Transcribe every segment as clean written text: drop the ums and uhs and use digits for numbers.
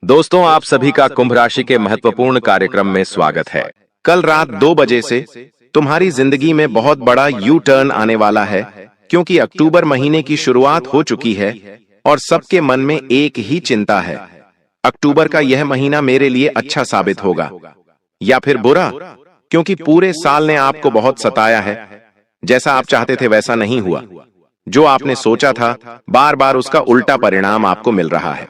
दोस्तों, आप सभी का कुंभ राशि के महत्वपूर्ण कार्यक्रम में स्वागत है। कल रात 2 बजे से तुम्हारी जिंदगी में बहुत बड़ा यू टर्न आने वाला है, क्योंकि अक्टूबर महीने की शुरुआत हो चुकी है और सबके मन में एक ही चिंता है। अक्टूबर का यह महीना मेरे लिए अच्छा साबित होगा या फिर बुरा, क्योंकि पूरे साल ने आपको बहुत सताया है। जैसा आप चाहते थे वैसा नहीं हुआ। जो आपने सोचा था, बार बार उसका उल्टा परिणाम आपको मिल रहा है,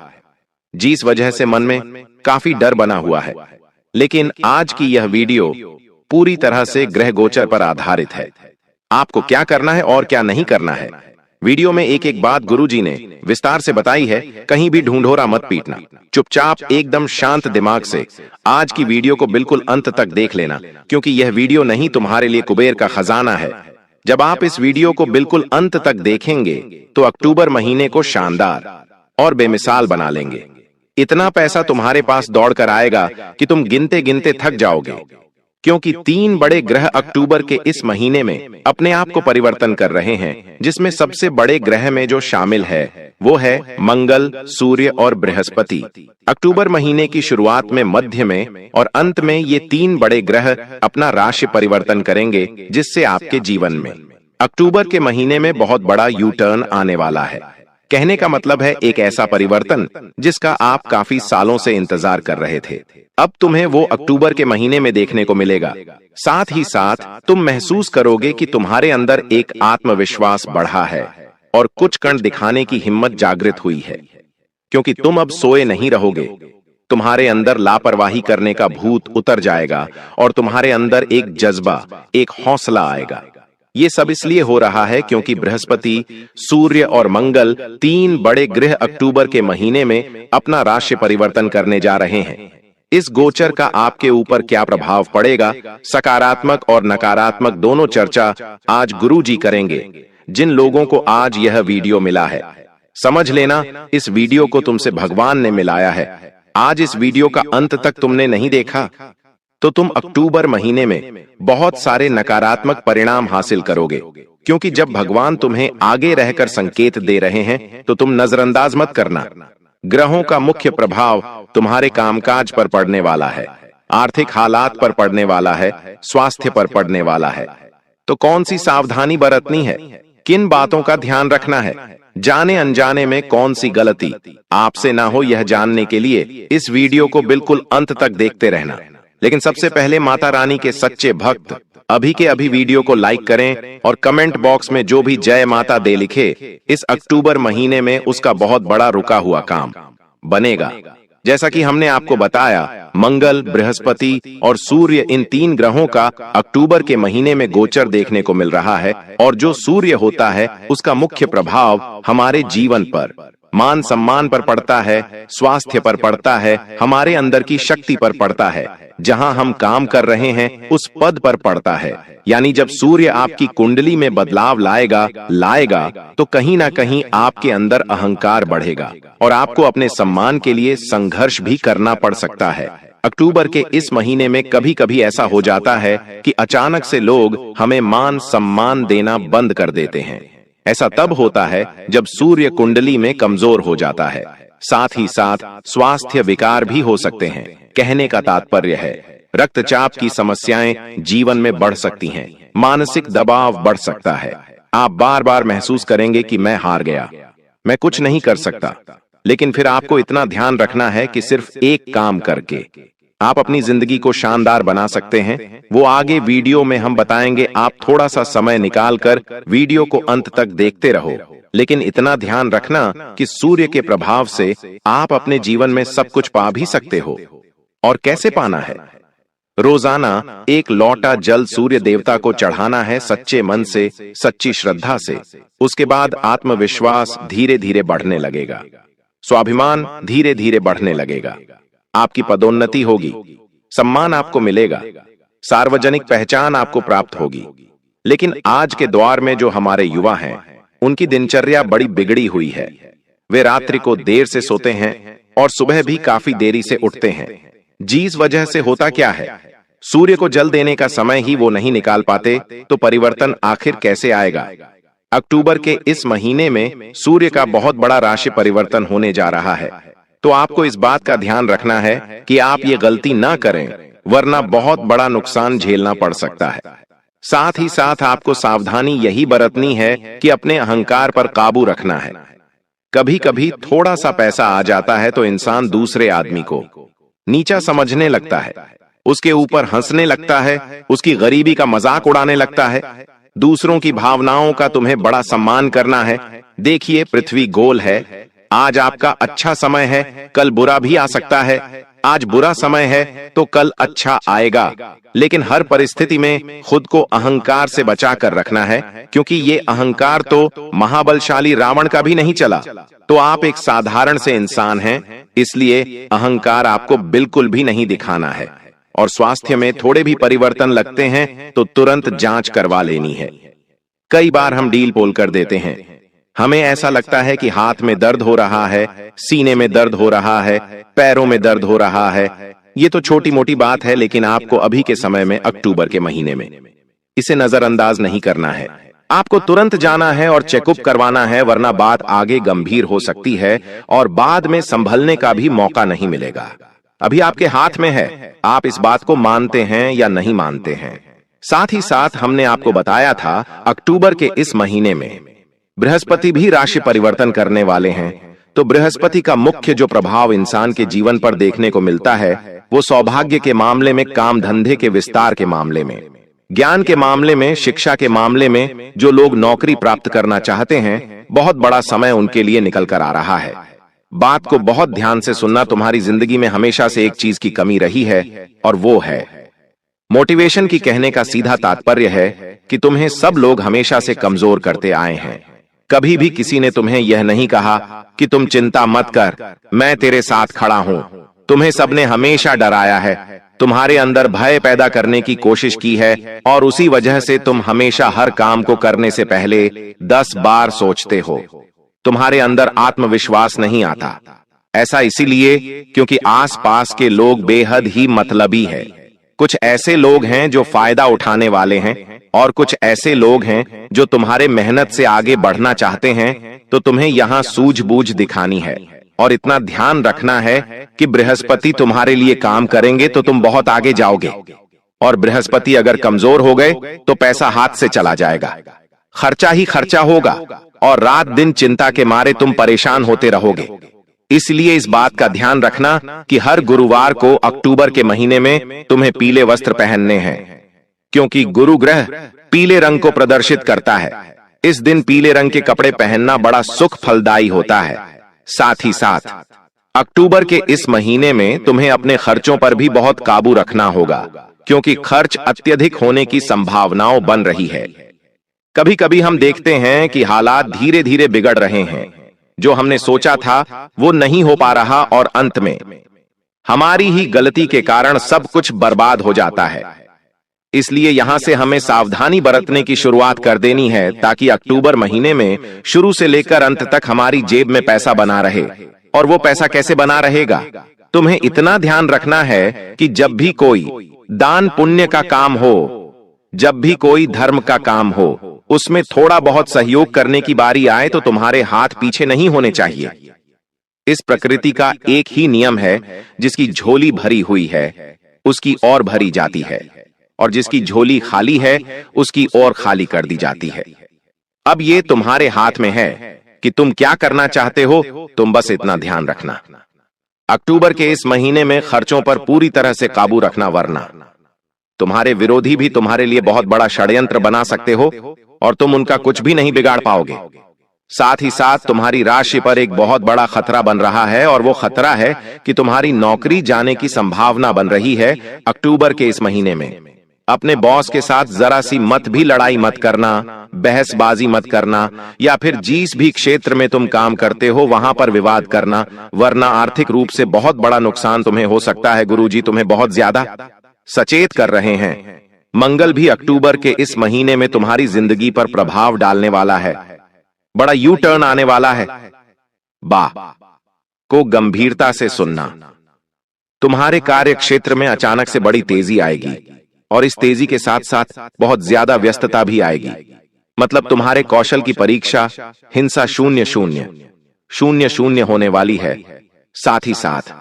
जिस वजह से मन में काफी डर बना हुआ है। लेकिन आज की यह वीडियो पूरी तरह से ग्रह गोचर पर आधारित है। आपको क्या करना है और क्या नहीं करना है, वीडियो में एक एक बात गुरुजी ने विस्तार से बताई है। कहीं भी ढूंढोरा मत पीटना, चुपचाप एकदम शांत दिमाग से आज की वीडियो को बिल्कुल अंत तक देख लेना, क्योंकि यह वीडियो नहीं तुम्हारे लिए कुबेर का खजाना है। जब आप इस वीडियो को बिल्कुल अंत तक देखेंगे तो अक्टूबर महीने को शानदार और बेमिसाल बना लेंगे। इतना पैसा तुम्हारे पास दौड़ कर आएगा कि तुम गिनते गिनते थक जाओगे, क्योंकि 3 बड़े ग्रह अक्टूबर के इस महीने में अपने आप को परिवर्तन कर रहे हैं, जिसमें सबसे बड़े ग्रह में जो शामिल है वो है मंगल, सूर्य और बृहस्पति। अक्टूबर महीने की शुरुआत में, मध्य में और अंत में ये 3 बड़े ग्रह अपना राशि परिवर्तन करेंगे, जिससे आपके जीवन में अक्टूबर के महीने में बहुत बड़ा यू टर्न आने वाला है। कहने का मतलब है एक ऐसा परिवर्तन जिसका आप काफी सालों से इंतजार कर रहे थे, अब तुम्हें वो अक्टूबर के महीने में देखने को मिलेगा। साथ ही साथ तुम महसूस करोगे कि तुम्हारे अंदर एक आत्मविश्वास बढ़ा है और कुछ कण दिखाने की हिम्मत जागृत हुई है, क्योंकि तुम अब सोए नहीं रहोगे। तुम्हारे अंदर लापरवाही करने का भूत उतर जाएगा और तुम्हारे अंदर एक जज्बा, एक हौसला आएगा। ये सब इसलिए हो रहा है क्योंकि बृहस्पति, सूर्य और मंगल 3 बड़े ग्रह अक्टूबर के महीने में अपना राशि परिवर्तन करने जा रहे हैं। इस गोचर का आपके ऊपर क्या प्रभाव पड़ेगा, सकारात्मक और नकारात्मक दोनों चर्चा आज गुरुजी करेंगे। जिन लोगों को आज यह वीडियो मिला है, समझ लेना इस वीडियो को तुमसे भगवान ने मिलाया है। आज इस वीडियो का अंत तक तुमने नहीं देखा तो तुम अक्टूबर महीने में बहुत सारे नकारात्मक परिणाम हासिल करोगे, क्योंकि जब भगवान तुम्हें आगे रहकर संकेत दे रहे हैं तो तुम नजरअंदाज मत करना। ग्रहों का मुख्य प्रभाव तुम्हारे कामकाज पर पड़ने वाला है, आर्थिक हालात पर पड़ने वाला है, स्वास्थ्य पर पड़ने वाला है। तो कौन सी सावधानी बरतनी है, किन बातों का ध्यान रखना है, जाने अनजाने में कौन सी गलती आपसे ना हो, यह जानने के लिए इस वीडियो को बिल्कुल अंत तक देखते रहना। लेकिन सबसे पहले माता रानी के सच्चे भक्त अभी के अभी वीडियो को लाइक करें और कमेंट बॉक्स में जो भी जय माता दे लिखे, इस अक्टूबर महीने में उसका बहुत बड़ा रुका हुआ काम बनेगा। जैसा कि हमने आपको बताया, मंगल, बृहस्पति और सूर्य, इन 3 ग्रहों का अक्टूबर के महीने में गोचर देखने को मिल रहा है। और जो सूर्य होता है उसका मुख्य प्रभाव हमारे जीवन पर, मान सम्मान पर पड़ता है, स्वास्थ्य पर पड़ता है, हमारे अंदर की शक्ति पर पड़ता है, जहां हम काम कर रहे हैं उस पद पर पड़ता है। यानी जब सूर्य आपकी कुंडली में बदलाव लाएगा तो कहीं ना कहीं आपके अंदर अहंकार बढ़ेगा और आपको अपने सम्मान के लिए संघर्ष भी करना पड़ सकता है। अक्टूबर के इस महीने में कभी कभी ऐसा हो जाता है कि अचानक से लोग हमें मान सम्मान देना बंद कर देते हैं। ऐसा तब होता है जब सूर्य कुंडली में कमजोर हो जाता है। साथ ही साथ स्वास्थ्य विकार भी हो सकते हैं। कहने का तात्पर्य है, रक्तचाप की समस्याएं जीवन में बढ़ सकती हैं, मानसिक दबाव बढ़ सकता है। आप बार बार महसूस करेंगे कि मैं हार गया, मैं कुछ नहीं कर सकता। लेकिन फिर आपको इतना ध्यान रखना है कि सिर्फ एक काम करके आप अपनी जिंदगी को शानदार बना सकते हैं। वो आगे वीडियो में हम बताएंगे। आप थोड़ा सा समय निकालकर वीडियो को अंत तक देखते रहो, लेकिन इतना ध्यान रखना कि सूर्य के प्रभाव से आप अपने जीवन में सब कुछ पा भी सकते हो। और कैसे पाना है? रोजाना 1 लोटा जल सूर्य देवता को चढ़ाना है, सच्चे मन से, सच्ची श्रद्धा से। उसके बाद आत्मविश्वास धीरे धीरे बढ़ने लगेगा, स्वाभिमान धीरे धीरे बढ़ने लगेगा, आपकी पदोन्नति होगी, सम्मान आपको मिलेगा, सार्वजनिक पहचान आपको प्राप्त होगी। लेकिन आज के दौर में जो हमारे युवा हैं, उनकी दिनचर्या बड़ी बिगड़ी हुई है। वे रात्रि को देर से सोते हैं और सुबह भी काफी देरी से उठते हैं। जिस वजह से होता क्या है, सूर्य को जल देने का समय ही वो नहीं निकाल पाते, तो परिवर्तन आखिर कैसे आएगा? अक्टूबर के इस महीने में सूर्य का बहुत बड़ा राशि परिवर्तन होने जा रहा है। तो आपको इस बात का ध्यान रखना है कि आप ये गलती ना करें, वरना बहुत बड़ा नुकसान झेलना पड़ सकता है। साथ ही साथ आपको सावधानी यही बरतनी है कि अपने अहंकार पर काबू रखना है। कभी कभी थोड़ा सा पैसा आ जाता है तो इंसान दूसरे आदमी को नीचा समझने लगता है, उसके ऊपर हंसने लगता है, उसकी गरीबी का मजाक उड़ाने लगता है। दूसरों की भावनाओं का तुम्हें बड़ा सम्मान करना है। देखिए, पृथ्वी गोल है। आज आपका अच्छा समय है, कल बुरा भी आ सकता है। आज बुरा समय है तो कल अच्छा आएगा। लेकिन हर परिस्थिति में खुद को अहंकार से बचा कर रखना है, क्योंकि ये अहंकार तो महाबलशाली रावण का भी नहीं चला। तो आप एक साधारण से इंसान हैं, इसलिए अहंकार आपको बिल्कुल भी नहीं दिखाना है। और स्वास्थ्य में थोड़े भी परिवर्तन लगते हैं तो तुरंत जांच करवा लेनी है। कई बार हम डील पोल कर देते हैं। हमें ऐसा लगता है कि हाथ में दर्द हो रहा है, सीने में दर्द हो रहा है, पैरों में दर्द हो रहा है। ये तो छोटी मोटी बात है, लेकिन आपको अभी के समय में, अक्टूबर के महीने में, इसे नजरअंदाज नहीं करना है। आपको तुरंत जाना है और चेकअप करवाना है, वरना बात आगे गंभीर हो सकती है और बाद में संभलने का भी मौका नहीं मिलेगा। अभी आपके हाथ में है, आप इस बात को मानते हैं या नहीं मानते हैं। साथ ही साथ हमने आपको बताया था, अक्टूबर के इस महीने में बृहस्पति भी राशि परिवर्तन करने वाले हैं। तो बृहस्पति का मुख्य जो प्रभाव इंसान के जीवन पर देखने को मिलता है, वो सौभाग्य के मामले में, काम धंधे के विस्तार के मामले में, ज्ञान के मामले में, शिक्षा के मामले में। जो लोग नौकरी प्राप्त करना चाहते हैं, बहुत बड़ा समय उनके लिए निकल कर आ रहा है। बात को बहुत ध्यान से सुनना। तुम्हारी जिंदगी में हमेशा से एक चीज की कमी रही है, और वो है मोटिवेशन की। कहने का सीधा तात्पर्य है कि तुम्हें सब लोग हमेशा से कमजोर करते आए हैं। कभी भी किसी ने तुम्हें यह नहीं कहा कि तुम चिंता मत कर, मैं तेरे साथ खड़ा हूं। तुम्हें सबने हमेशा डराया है, तुम्हारे अंदर भय पैदा करने की कोशिश की है, और उसी वजह से तुम हमेशा हर काम को करने से पहले 10 बार सोचते हो। तुम्हारे अंदर आत्मविश्वास नहीं आता। ऐसा इसीलिए क्योंकि आसपास के लोग बेहद ही मतलबी है। कुछ ऐसे लोग हैं जो फायदा उठाने वाले हैं, और कुछ ऐसे लोग हैं जो तुम्हारे मेहनत से आगे बढ़ना चाहते हैं। तो तुम्हें यहां सूझबूझ दिखानी है, और इतना ध्यान रखना है कि बृहस्पति तुम्हारे लिए काम करेंगे तो तुम बहुत आगे जाओगे। और बृहस्पति अगर कमजोर हो गए तो पैसा हाथ से चला जाएगा, खर्चा ही खर्चा होगा, और रात दिन चिंता के मारे तुम परेशान होते रहोगे। इसलिए इस बात का ध्यान रखना कि हर गुरुवार को अक्टूबर के महीने में तुम्हें पीले वस्त्र पहनने हैं, क्योंकि गुरु ग्रह पीले रंग को प्रदर्शित करता है। इस दिन पीले रंग के कपड़े पहनना बड़ा सुख फलदायी होता है। साथ ही साथ अक्टूबर के इस महीने में तुम्हें अपने खर्चों पर भी बहुत काबू रखना होगा, क्योंकि खर्च अत्यधिक होने की संभावनाओं बन रही है। कभी कभी हम देखते हैं कि हालात धीरे धीरे बिगड़ रहे हैं। जो हमने सोचा था वो नहीं हो पा रहा, और अंत में हमारी ही गलती के कारण सब कुछ बर्बाद हो जाता है। इसलिए यहां से हमें सावधानी बरतने की शुरुआत कर देनी है, ताकि अक्टूबर महीने में शुरू से लेकर अंत तक हमारी जेब में पैसा बना रहे। और वो पैसा कैसे बना रहेगा? तुम्हें इतना ध्यान रखना है कि जब भी कोई दान पुण्य का काम हो, जब भी कोई धर्म का काम हो, उसमें थोड़ा बहुत सहयोग करने की बारी आए तो तुम्हारे हाथ पीछे नहीं होने चाहिए। इस प्रकृति का एक ही नियम है, जिसकी झोली भरी हुई है उसकी और भरी जाती है, और जिसकी झोली खाली है उसकी और खाली कर दी जाती है। अब ये तुम्हारे हाथ में है कि तुम क्या करना चाहते हो। तुम बस इतना ध्यान रखना, अक्टूबर के इस महीने में खर्चों पर पूरी तरह से काबू रखना, वरना तुम्हारे विरोधी भी तुम्हारे लिए बहुत बड़ा षड्यंत्र बना सकते हो, और तुम उनका कुछ भी नहीं बिगाड़ पाओगे। साथ ही साथ तुम्हारी राशि पर एक बहुत बड़ा खतरा बन रहा है, और वो खतरा है कि तुम्हारी नौकरी जाने की संभावना बन रही है अक्टूबर के इस महीने में। अपने बॉस के साथ जरा सी मत भी लड़ाई मत करना, बहसबाजी मत करना, या फिर जिस भी क्षेत्र में तुम काम करते हो वहां पर विवाद करना, वरना आर्थिक रूप से बहुत बड़ा नुकसान तुम्हें हो सकता है। गुरुजी तुम्हें बहुत ज्यादा सचेत कर रहे हैं। मंगल भी अक्टूबर के इस महीने में तुम्हारी जिंदगी पर प्रभाव डालने वाला है। बड़ा यू टर्न आने वाला है। को गंभीरता से सुनना। तुम्हारे कार्य क्षेत्र में अचानक से बड़ी तेजी आएगी, और इस तेजी के साथ साथ बहुत ज्यादा व्यस्तता भी आएगी। मतलब तुम्हारे कौशल की परीक्षा हिंसा 0-0 0-0 होने वाली है। साथ ही साथ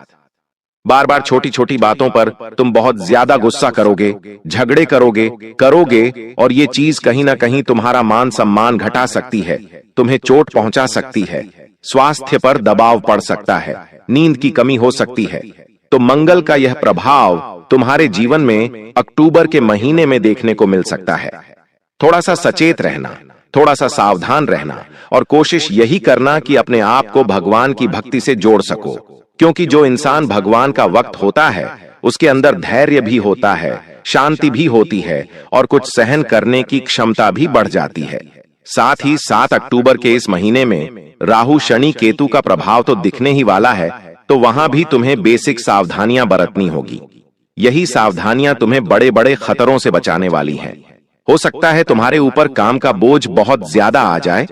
बार बार छोटी छोटी बातों पर तुम बहुत ज्यादा गुस्सा करोगे, झगड़े करोगे और ये चीज कहीं ना कहीं तुम्हारा मान सम्मान घटा सकती है, तुम्हें चोट पहुंचा सकती है, स्वास्थ्य पर दबाव पड़ सकता है, नींद की कमी हो सकती है। तो मंगल का यह प्रभाव तुम्हारे जीवन में अक्टूबर के महीने में देखने को मिल सकता है। थोड़ा सा सचेत रहना, थोड़ा सा सावधान रहना और कोशिश यही करना कि अपने आप को भगवान की भक्ति से जोड़ सको, क्योंकि जो इंसान भगवान का वक्त होता है उसके अंदर धैर्य भी होता है, शांति भी होती है और कुछ सहन करने की क्षमता भी बढ़ जाती है। साथ ही 7 अक्टूबर के इस महीने में राहु शनि केतु का प्रभाव तो दिखने ही वाला है, तो वहां भी तुम्हें बेसिक सावधानियां बरतनी होगी। यही सावधानियां तुम्हें बड़े बड़े खतरों से बचाने वाली हैं। हो सकता है तुम्हारे ऊपर काम का बोझ बहुत ज्यादा आ जाए,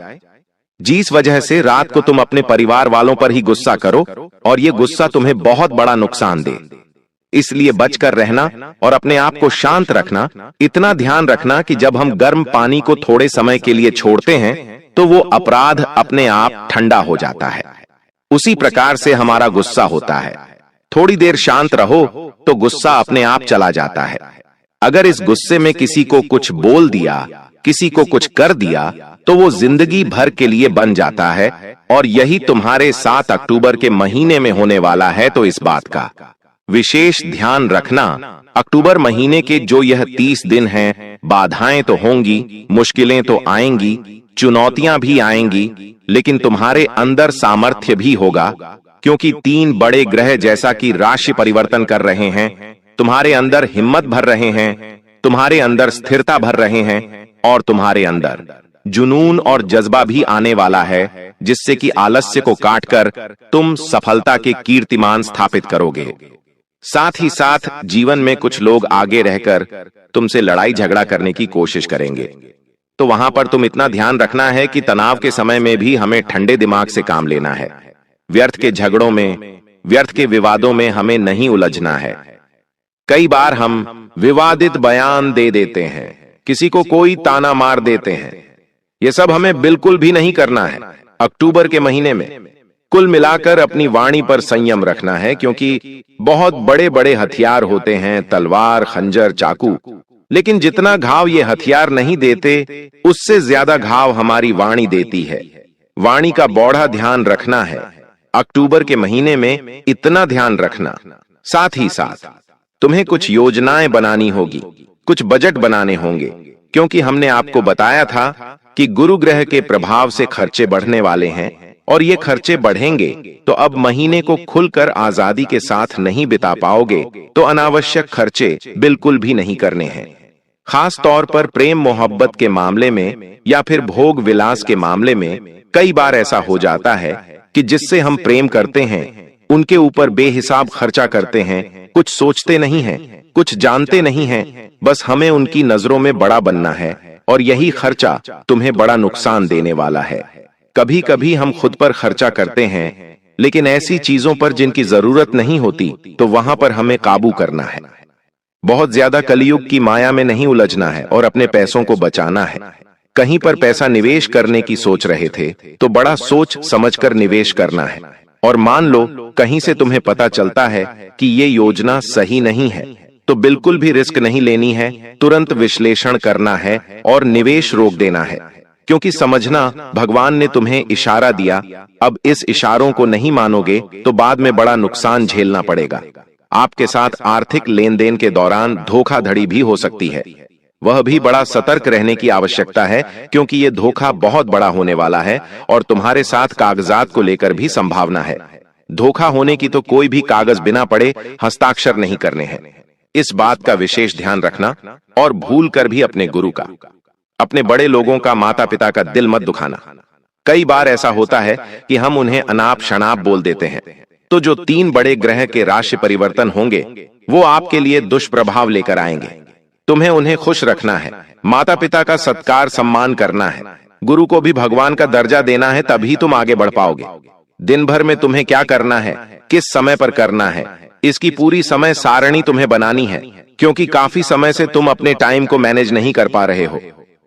जिस वजह से रात को तुम अपने परिवार वालों पर ही गुस्सा करो और ये गुस्सा तुम्हें बहुत बड़ा नुकसान दे। इसलिए बचकर रहना और अपने आप को शांत रखना। इतना ध्यान रखना कि जब हम गर्म पानी को थोड़े समय के लिए छोड़ते हैं तो वो अपराध अपने आप ठंडा हो जाता है। उसी प्रकार से हमारा गुस्सा होता है, थोड़ी देर शांत रहो तो गुस्सा अपने आप चला जाता है। अगर इस गुस्से में किसी को कुछ बोल दिया, किसी को कुछ कर दिया, तो वो जिंदगी भर के लिए बन जाता है और यही तुम्हारे 7 अक्टूबर के महीने में होने वाला है। तो इस बात का विशेष ध्यान रखना। अक्टूबर महीने के जो यह 30 दिन हैं, बाधाएं तो होंगी, मुश्किलें तो आएंगी, चुनौतियां भी आएंगी, लेकिन तुम्हारे अंदर सामर्थ्य भी होगा, क्योंकि 3 बड़े ग्रह जैसा कि राशि परिवर्तन कर रहे हैं, तुम्हारे अंदर हिम्मत भर रहे हैं, तुम्हारे अंदर स्थिरता भर रहे हैं और तुम्हारे अंदर जुनून और जज्बा भी आने वाला है, जिससे कि आलस्य को काटकर तुम सफलता के कीर्तिमान स्थापित करोगे। साथ ही साथ जीवन में कुछ लोग आगे रहकर तुमसे लड़ाई झगड़ा करने की कोशिश करेंगे, तो वहां पर तुम इतना ध्यान रखना है कि तनाव के समय में भी हमें ठंडे दिमाग से काम लेना है। व्यर्थ के झगड़ों में, व्यर्थ के विवादों में हमें नहीं उलझना है। कई बार हम विवादित बयान दे देते हैं, किसी को कोई ताना मार देते हैं, ये सब हमें बिल्कुल भी नहीं करना है। अक्टूबर के महीने में कुल मिलाकर अपनी वाणी पर संयम रखना है, क्योंकि बहुत बड़े बड़े हथियार होते हैं, तलवार, खंजर, चाकू, लेकिन जितना घाव ये हथियार नहीं देते उससे ज्यादा घाव हमारी वाणी देती है। वाणी का बौढ़ा ध्यान रखना है। अक्टूबर के महीने में इतना ध्यान रखना। साथ ही साथ तुम्हें कुछ योजनाएं बनानी होगी, कुछ बजट बनाने होंगे, क्योंकि हमने आपको बताया था कि गुरु ग्रह के प्रभाव से खर्चे बढ़ने वाले हैं और ये खर्चे बढ़ेंगे तो अब महीने को खुलकर आजादी के साथ नहीं बिता पाओगे, तो अनावश्यक खर्चे बिल्कुल भी नहीं करने हैं। खास तौर पर प्रेम मोहब्बत के मामले में या फिर भोग विलास के मामले में कई बार ऐसा हो जाता है कि जिससे हम प्रेम करते हैं उनके ऊपर बेहिसाब खर्चा करते हैं, कुछ सोचते नहीं हैं, कुछ जानते नहीं हैं, बस हमें उनकी नजरों में बड़ा बनना है और यही खर्चा तुम्हें बड़ा नुकसान देने वाला है। कभी कभी हम खुद पर खर्चा करते हैं, लेकिन ऐसी चीजों पर जिनकी जरूरत नहीं होती, तो वहां पर हमें काबू करना है। बहुत ज्यादा कलयुग की माया में नहीं उलझना है और अपने पैसों को बचाना है। कहीं पर पैसा निवेश करने की सोच रहे थे तो बड़ा सोच समझकर निवेश करना है, और मान लो कहीं से तुम्हें पता चलता है कि ये योजना सही नहीं है, तो बिल्कुल भी रिस्क नहीं लेनी है, तुरंत विश्लेषण करना है और निवेश रोक देना है, क्योंकि समझना भगवान ने तुम्हें इशारा दिया, अब इस इशारों को नहीं मानोगे तो बाद में बड़ा नुकसान झेलना पड़ेगा। आपके साथ आर्थिक लेन देन के दौरान धोखाधड़ी भी हो सकती है, वह भी बड़ा सतर्क रहने की आवश्यकता है, क्योंकि ये धोखा बहुत बड़ा होने वाला है और तुम्हारे साथ कागजात को लेकर भी संभावना है। धोखा होने की तो कोई भी कागज बिना पढ़े हस्ताक्षर नहीं करने हैं, इस बात का विशेष ध्यान रखना। और भूल कर भी अपने गुरु का, अपने बड़े लोगों का, माता पिता का दिल मत दुखाना। कई बार ऐसा होता है कि हम उन्हें अनाप शनाप बोल देते हैं, तो जो 3 बड़े ग्रह के राशि परिवर्तन होंगे वो आपके लिए दुष्प्रभाव लेकर आएंगे। तुम्हें उन्हें खुश रखना है, माता पिता का सत्कार सम्मान करना है, गुरु को भी भगवान का दर्जा देना है, तभी तुम आगे बढ़ पाओगे। दिन भर में तुम्हें क्या करना है, किस समय पर करना है, इसकी पूरी समय सारणी तुम्हें बनानी है, क्योंकि काफी समय से तुम अपने टाइम को मैनेज नहीं कर पा रहे हो।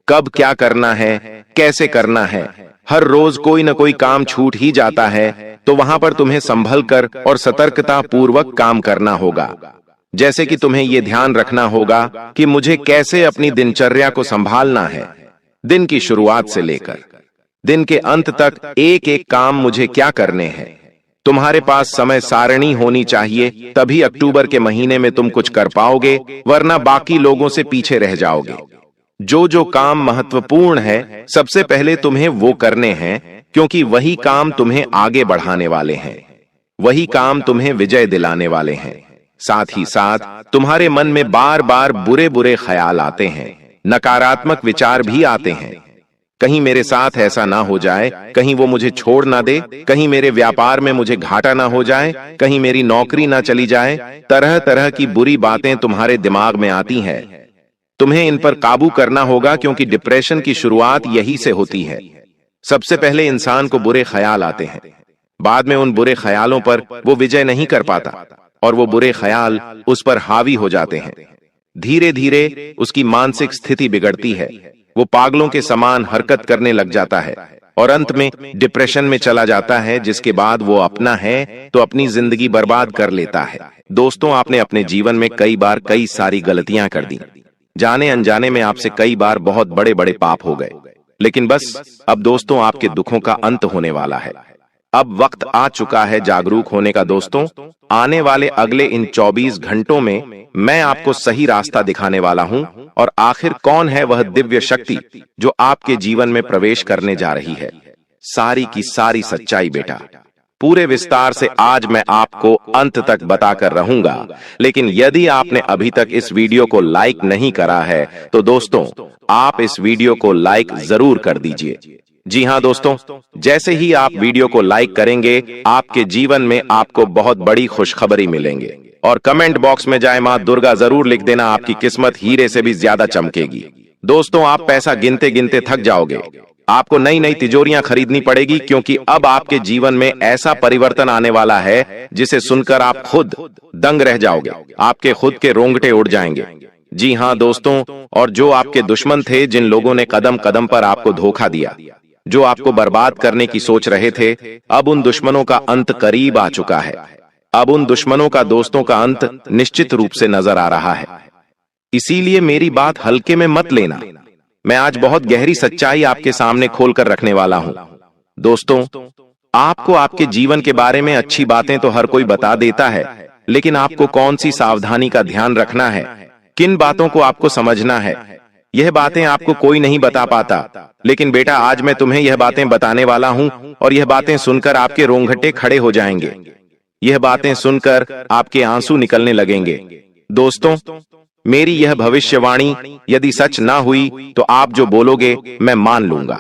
कब क्या करना है, कैसे करना है, हर रोज कोई न कोई काम छूट ही जाता है, तो वहां पर तुम्हें संभल कर और सतर्कता पूर्वक काम करना होगा। जैसे कि तुम्हें यह ध्यान रखना होगा कि मुझे कैसे अपनी दिनचर्या को संभालना है। दिन की शुरुआत से लेकर दिन के अंत तक एक एक काम मुझे क्या करने हैं। तुम्हारे पास समय सारणी होनी चाहिए, तभी अक्टूबर के महीने में तुम कुछ कर पाओगे, वरना बाकी लोगों से पीछे रह जाओगे। जो जो काम महत्वपूर्ण है सबसे पहले तुम्हें वो करने हैं, क्योंकि वही काम तुम्हें आगे बढ़ाने वाले हैं, वही काम तुम्हें विजय दिलाने वाले हैं। साथ ही साथ तुम्हारे मन में बार बार बुरे बुरे ख्याल आते हैं, नकारात्मक विचार भी आते हैं। कहीं मेरे साथ ऐसा ना हो जाए, कहीं वो मुझे छोड़ ना दे, कहीं मेरे व्यापार में मुझे घाटा ना हो जाए, कहीं मेरी नौकरी ना चली जाए। तरह तरह की बुरी बातें तुम्हारे दिमाग में आती हैं। तुम्हें इन पर काबू करना होगा, क्योंकि डिप्रेशन की शुरुआत यही से होती है। सबसे पहले इंसान को बुरे ख्याल आते हैं, बाद में उन बुरे ख्यालों पर वो विजय नहीं कर पाता और वो बुरे ख्याल उस पर हावी हो जाते हैं। धीरे धीरे उसकी मानसिक स्थिति बिगड़ती है, वो पागलों के समान हरकत करने लग जाता है और अंत में डिप्रेशन में चला जाता है, जिसके बाद वो अपना है तो अपनी जिंदगी बर्बाद कर लेता है। दोस्तों, आपने अपने जीवन में कई बार कई सारी गलतियां कर दी, जाने अनजाने में आपसे कई बार बहुत बड़े बड़े पाप हो गए, लेकिन बस अब दोस्तों आपके दुखों का अंत होने वाला है। अब वक्त आ चुका है जागरूक होने का। दोस्तों, आने वाले अगले इन 24 घंटों में मैं आपको सही रास्ता दिखाने वाला हूं, और आखिर कौन है वह दिव्य शक्ति जो आपके जीवन में प्रवेश करने जा रही है। सारी की सारी सच्चाई बेटा पूरे विस्तार से आज मैं आपको अंत तक बताकर रहूंगा। लेकिन यदि आपने अभी तक इस वीडियो को लाइक नहीं करा है तो दोस्तों आप इस वीडियो को लाइक जरूर कर दीजिए। जी हां दोस्तों, जैसे ही आप वीडियो को लाइक करेंगे आपके जीवन में आपको बहुत बड़ी खुशखबरी मिलेंगे। और कमेंट बॉक्स में जय मां दुर्गा जरूर लिख देना, आपकी किस्मत हीरे से भी ज्यादा चमकेगी। दोस्तों, आप पैसा गिनते गिनते थक जाओगे, आपको नई नई तिजोरियां खरीदनी पड़ेगी, क्योंकि अब आपके जीवन में ऐसा परिवर्तन आने वाला है जिसे सुनकर आप खुद दंग रह जाओगे, आपके खुद के रोंगटे उड़ जाएंगे। जी हां दोस्तों, और जो आपके दुश्मन थे, जिन लोगों ने कदम कदम पर आपको धोखा दिया, जो आपको बर्बाद करने की सोच रहे थे, अब उन दुश्मनों का अंत करीब आ चुका है। अब उन दुश्मनों का दोस्तों का अंत निश्चित रूप से नजर आ रहा है। इसीलिए मेरी बात हल्के में मत लेना। मैं आज बहुत गहरी सच्चाई आपके सामने खोलकर रखने वाला हूं। दोस्तों, आपको आपके जीवन के बारे में अच्छी बातें तो हर कोई बता देता है, लेकिन आपको कौन सी सावधानी का ध्यान रखना है, किन बातों को आपको समझना है, यह बातें आपको कोई नहीं बता पाता। लेकिन बेटा, आज मैं तुम्हें यह बातें बताने वाला हूं, और यह बातें सुनकर आपके रोंगटे खड़े हो जाएंगे। यह बातें सुनकर आपके आंसू निकलने लगेंगे। दोस्तों, मेरी यह भविष्यवाणी यदि सच ना हुई तो आप जो बोलोगे मैं मान लूंगा,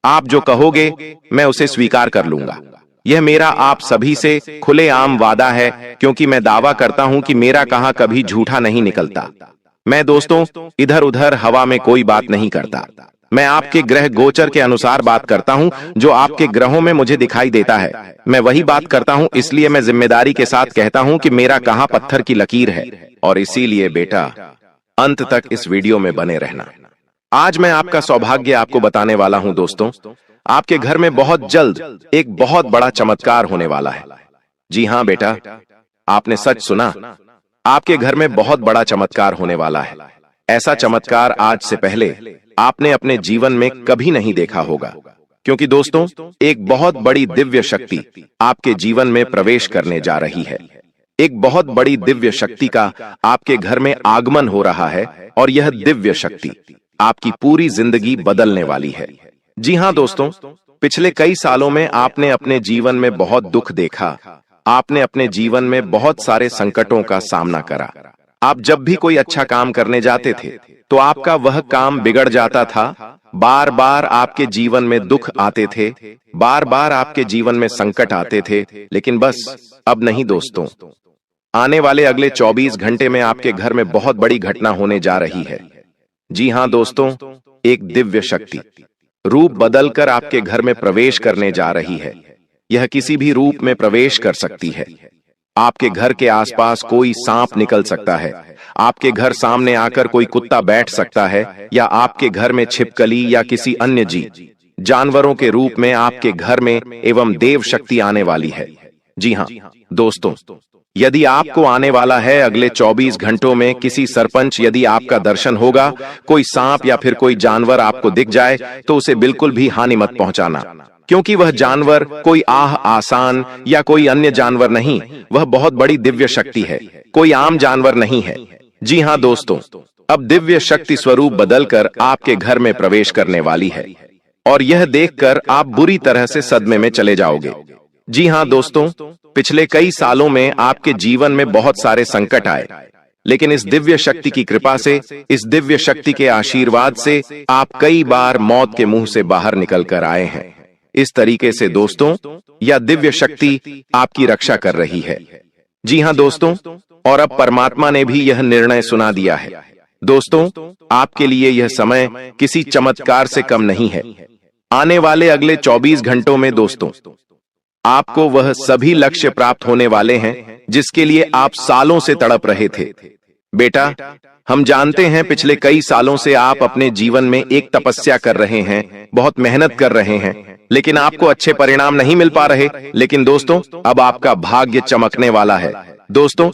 आप जो कहोगे मैं उसे स्वीकार कर लूंगा। यह मेरा आप सभी से खुलेआम वादा है, क्योंकि मैं दावा करता हूं कि मेरा कहा कभी झूठा नहीं निकलता। मैं दोस्तों इधर उधर हवा में कोई बात नहीं करता। मैं आपके ग्रह गोचर के अनुसार बात करता हूं, जो आपके ग्रहों में मुझे दिखाई देता है मैं वही बात करता हूं। इसलिए मैं जिम्मेदारी के साथ कहता हूं कि मेरा कहा पत्थर की लकीर है। और इसीलिए बेटा, अंत तक इस वीडियो में बने रहना। आज मैं आपका सौभाग्य आपको बताने वाला हूं। दोस्तों, आपके घर में बहुत जल्द एक बहुत बड़ा चमत्कार होने वाला है। जी हां बेटा, आपने सच सुना, आपके घर में बहुत बड़ा चमत्कार होने वाला है। ऐसा चमत्कार आज से पहले आपने अपने जीवन में कभी नहीं देखा होगा, क्योंकि दोस्तों एक बहुत बड़ी दिव्य शक्ति आपके जीवन में प्रवेश करने जा रही है। एक बहुत बड़ी दिव्य शक्ति का आपके घर में आगमन हो रहा है, और यह दिव्य शक्ति आपकी पूरी जिंदगी बदलने वाली है। जी हां दोस्तों, पिछले कई सालों में आपने अपने जीवन में बहुत दुख देखा, आपने अपने जीवन में बहुत सारे संकटों का सामना करा। आप जब भी कोई अच्छा काम करने जाते थे तो आपका वह काम बिगड़ जाता था। बार बार आपके जीवन में दुख आते थे, बार बार आपके जीवन में संकट आते थे। लेकिन बस अब नहीं दोस्तों, आने वाले अगले 24 घंटे में आपके घर में बहुत बड़ी घटना होने जा रही है। जी हां दोस्तों, एक दिव्य शक्ति रूप बदलकर आपके घर में प्रवेश करने जा रही है। यह किसी भी रूप में प्रवेश कर सकती है। आपके घर के आसपास कोई सांप निकल सकता है, आपके घर सामने आकर कोई कुत्ता बैठ सकता है, या आपके घर में छिपकली या किसी अन्य जीव जानवरों के रूप में आपके घर में एवं देव शक्ति आने वाली है। जी हाँ दोस्तों, यदि आपको आने वाला है अगले 24 घंटों में किसी सरपंच यदि आपका दर्शन होगा, कोई सांप या फिर कोई जानवर आपको दिख जाए तो उसे बिल्कुल भी हानि मत पहुंचाना, क्योंकि वह जानवर कोई आसान या कोई अन्य जानवर नहीं, वह बहुत बड़ी दिव्य शक्ति है, कोई आम जानवर नहीं है। जी हाँ दोस्तों, अब दिव्य शक्ति स्वरूप बदलकर आपके घर में प्रवेश करने वाली है और यह देखकर आप बुरी तरह से सदमे में चले जाओगे। जी हाँ दोस्तों, पिछले कई सालों में आपके जीवन में बहुत सारे संकट आए, लेकिन इस दिव्य शक्ति की कृपा से, इस दिव्य शक्ति के आशीर्वाद से आप कई बार मौत के मुंह से बाहर निकल कर आए हैं। इस तरीके से दोस्तों, यह दिव्य शक्ति आपकी रक्षा कर रही है। जी हाँ दोस्तों, और अब परमात्मा ने भी यह निर्णय सुना दिया है। दोस्तों, आपके लिए यह समय किसी चमत्कार से कम नहीं है। आने वाले अगले 24 घंटों में दोस्तों, आपको वह सभी लक्ष्य प्राप्त होने वाले हैं जिसके लिए आप सालों से तड़प रहे थे। बेटा, हम जानते हैं पिछले कई सालों से आप अपने जीवन में एक तपस्या कर रहे हैं, बहुत मेहनत कर रहे हैं, लेकिन आपको अच्छे परिणाम नहीं मिल पा रहे। लेकिन दोस्तों, अब आपका भाग्य चमकने वाला है। दोस्तों,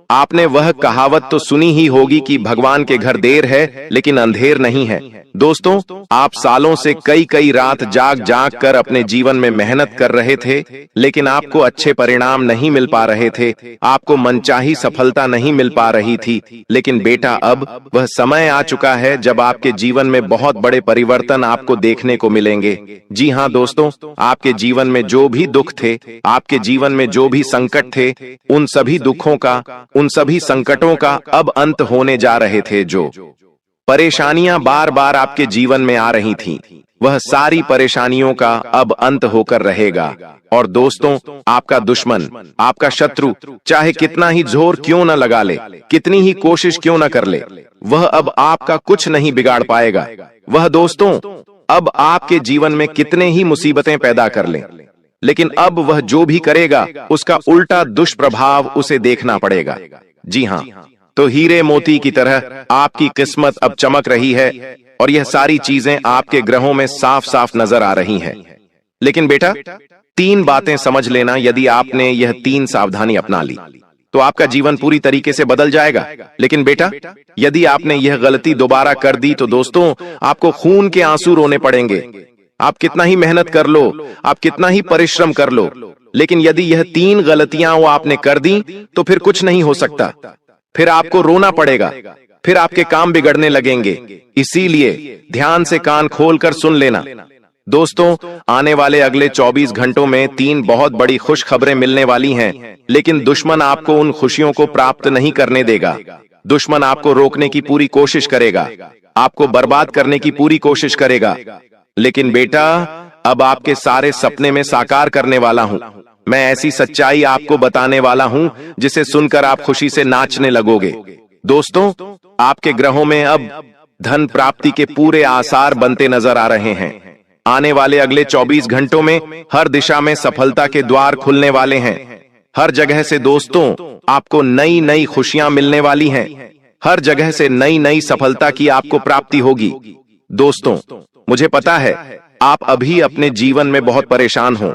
आपने वह कहावत तो सुनी ही होगी कि भगवान के घर देर है लेकिन अंधेर नहीं है। दोस्तों, आप सालों से कई रात जाग जाग कर अपने जीवन में मेहनत कर रहे थे, लेकिन आपको अच्छे परिणाम नहीं मिल पा रहे थे, आपको मनचाही सफलता नहीं मिल पा रही थी। लेकिन बेटा, अब वह समय आ चुका है जब आपके जीवन में बहुत बड़े परिवर्तन आपको देखने को मिलेंगे। जी हाँ दोस्तों, आपके जीवन में जो भी दुख थे, आपके जीवन में जो भी संकट थे, उन सभी दुखों का, उन सभी संकटों का अब अंत होने जा रहे थे। जो परेशानियां बार बार आपके जीवन में आ रही थीं, वह सारी परेशानियों का अब अंत होकर रहेगा। और दोस्तों, आपका दुश्मन, आपका शत्रु चाहे कितना ही जोर क्यों न लगा ले, कितनी ही कोशिश क्यों न कर ले, वह अब आपका कुछ नहीं बिगाड़ पाएगा। वह दोस्तों, अब आपके जीवन में कितने ही मुसीबतें पैदा कर ले, लेकिन अब वह जो भी करेगा उसका उल्टा दुष्प्रभाव उसे देखना पड़ेगा। जी हाँ, तो हीरे मोती की तरह आपकी किस्मत अब चमक रही है और यह सारी चीजें आपके ग्रहों में साफ साफ नजर आ रही हैं। लेकिन बेटा, 3 बातें समझ लेना, यदि आपने यह 3 सावधानी अपना ली तो आपका जीवन पूरी तरीके से बदल जाएगा। लेकिन बेटा, यदि आपने यह गलती दोबारा कर दी तो दोस्तों, आपको खून के आंसू रोने पड़ेंगे। आप कितना ही मेहनत कर लो, आप कितना ही परिश्रम कर लो, लेकिन यदि यह 3 गलतियां वो आपने कर दी तो फिर कुछ नहीं हो सकता, फिर आपको रोना पड़ेगा, फिर आपके काम बिगड़ने लगेंगे। इसीलिए ध्यान से कान खोलकर सुन लेना। दोस्तों, आने वाले अगले 24 घंटों में 3 बहुत बड़ी खुश खबरें मिलने वाली हैं, लेकिन दुश्मन आपको उन खुशियों को प्राप्त नहीं करने देगा। दुश्मन आपको रोकने की पूरी कोशिश करेगा, आपको बर्बाद करने की पूरी कोशिश करेगा। लेकिन बेटा, अब आपके सारे सपने में साकार करने वाला हूं। मैं ऐसी सच्चाई आपको बताने वाला हूं जिसे सुनकर आप खुशी से नाचने लगोगे। दोस्तों, आपके ग्रहों में अब धन प्राप्ति के पूरे आसार बनते नजर आ रहे हैं। आने वाले अगले 24 घंटों में हर दिशा में सफलता के द्वार खुलने वाले हैं। हर जगह से दोस्तों, आपको नई नई खुशियां मिलने वाली हैं। हर जगह से नई नई सफलता की आपको प्राप्ति होगी। दोस्तों, मुझे पता है आप अभी अपने जीवन में बहुत परेशान हो,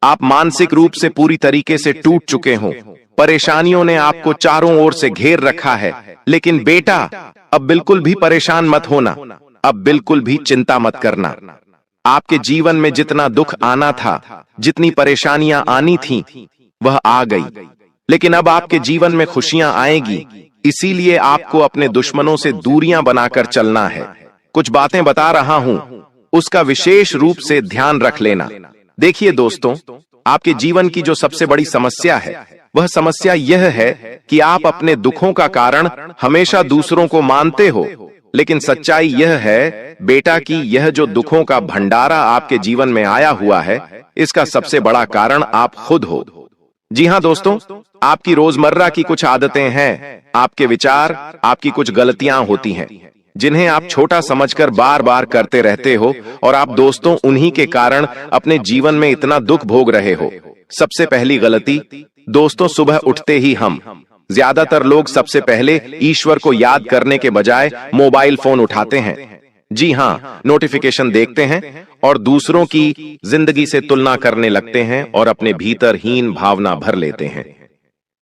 आप मानसिक रूप से पूरी तरीके से टूट चुके हो, परेशानियों ने आपको चारों ओर से घेर रखा है। लेकिन बेटा, अब बिल्कुल भी परेशान मत होना, अब बिल्कुल भी चिंता मत करना। आपके जीवन में जितना दुख आना था, जितनी परेशानियां आनी थीं, वह आ गई। लेकिन अब आपके जीवन में खुशियां आएगी। इसीलिए आपको अपने दुश्मनों से दूरियां बनाकर चलना है। कुछ बातें बता रहा हूं, उसका विशेष रूप से ध्यान रख लेना। देखिए दोस्तों, आपके जीवन की जो सबसे बड़ी समस्या है, वह समस्या यह है कि आप अपने दुखों का कारण हमेशा दूसरों को मानते हो। लेकिन सच्चाई यह है बेटा कि यह जो दुखों का भंडारा आपके जीवन में आया हुआ है, इसका सबसे बड़ा कारण आप खुद हो। जी हाँ दोस्तों, आपकी रोजमर्रा की कुछ आदतें हैं, आपके विचार, आपकी कुछ गलतियां होती हैं, जिन्हें आप छोटा समझकर बार बार करते रहते हो, और आप दोस्तों उन्हीं के कारण अपने जीवन में इतना दुख भोग रहे हो। सबसे पहली गलती दोस्तों, सुबह उठते ही हम ज्यादातर लोग सबसे पहले ईश्वर को याद करने के बजाय मोबाइल फोन उठाते हैं। जी हाँ, नोटिफिकेशन देखते हैं और दूसरों की जिंदगी से तुलना करने लगते हैं और अपने भीतर हीन भावना भर लेते हैं।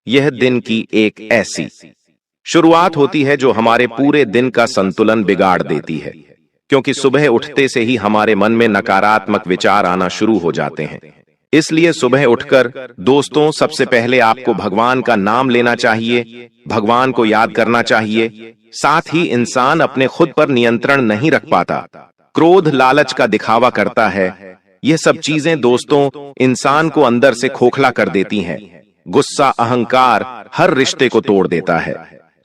यह दिन की एक ऐसी शुरुआत होती है जो हमारे पूरे दिन का संतुलन बिगाड़ देती है, क्योंकि सुबह उठते से ही हमारे मन में नकारात्मक विचार आना शुरू हो जाते हैं। इसलिए सुबह उठकर दोस्तों सबसे पहले आपको भगवान का नाम लेना चाहिए, भगवान को याद करना चाहिए। साथ ही इंसान अपने खुद पर नियंत्रण नहीं रख पाता, क्रोध लालच का दिखावा करता है। यह सब चीजें दोस्तों इंसान को अंदर से खोखला कर देती हैं। गुस्सा, अहंकार हर रिश्ते को तोड़ देता है।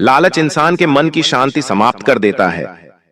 लालच इंसान के मन की शांति समाप्त कर देता है।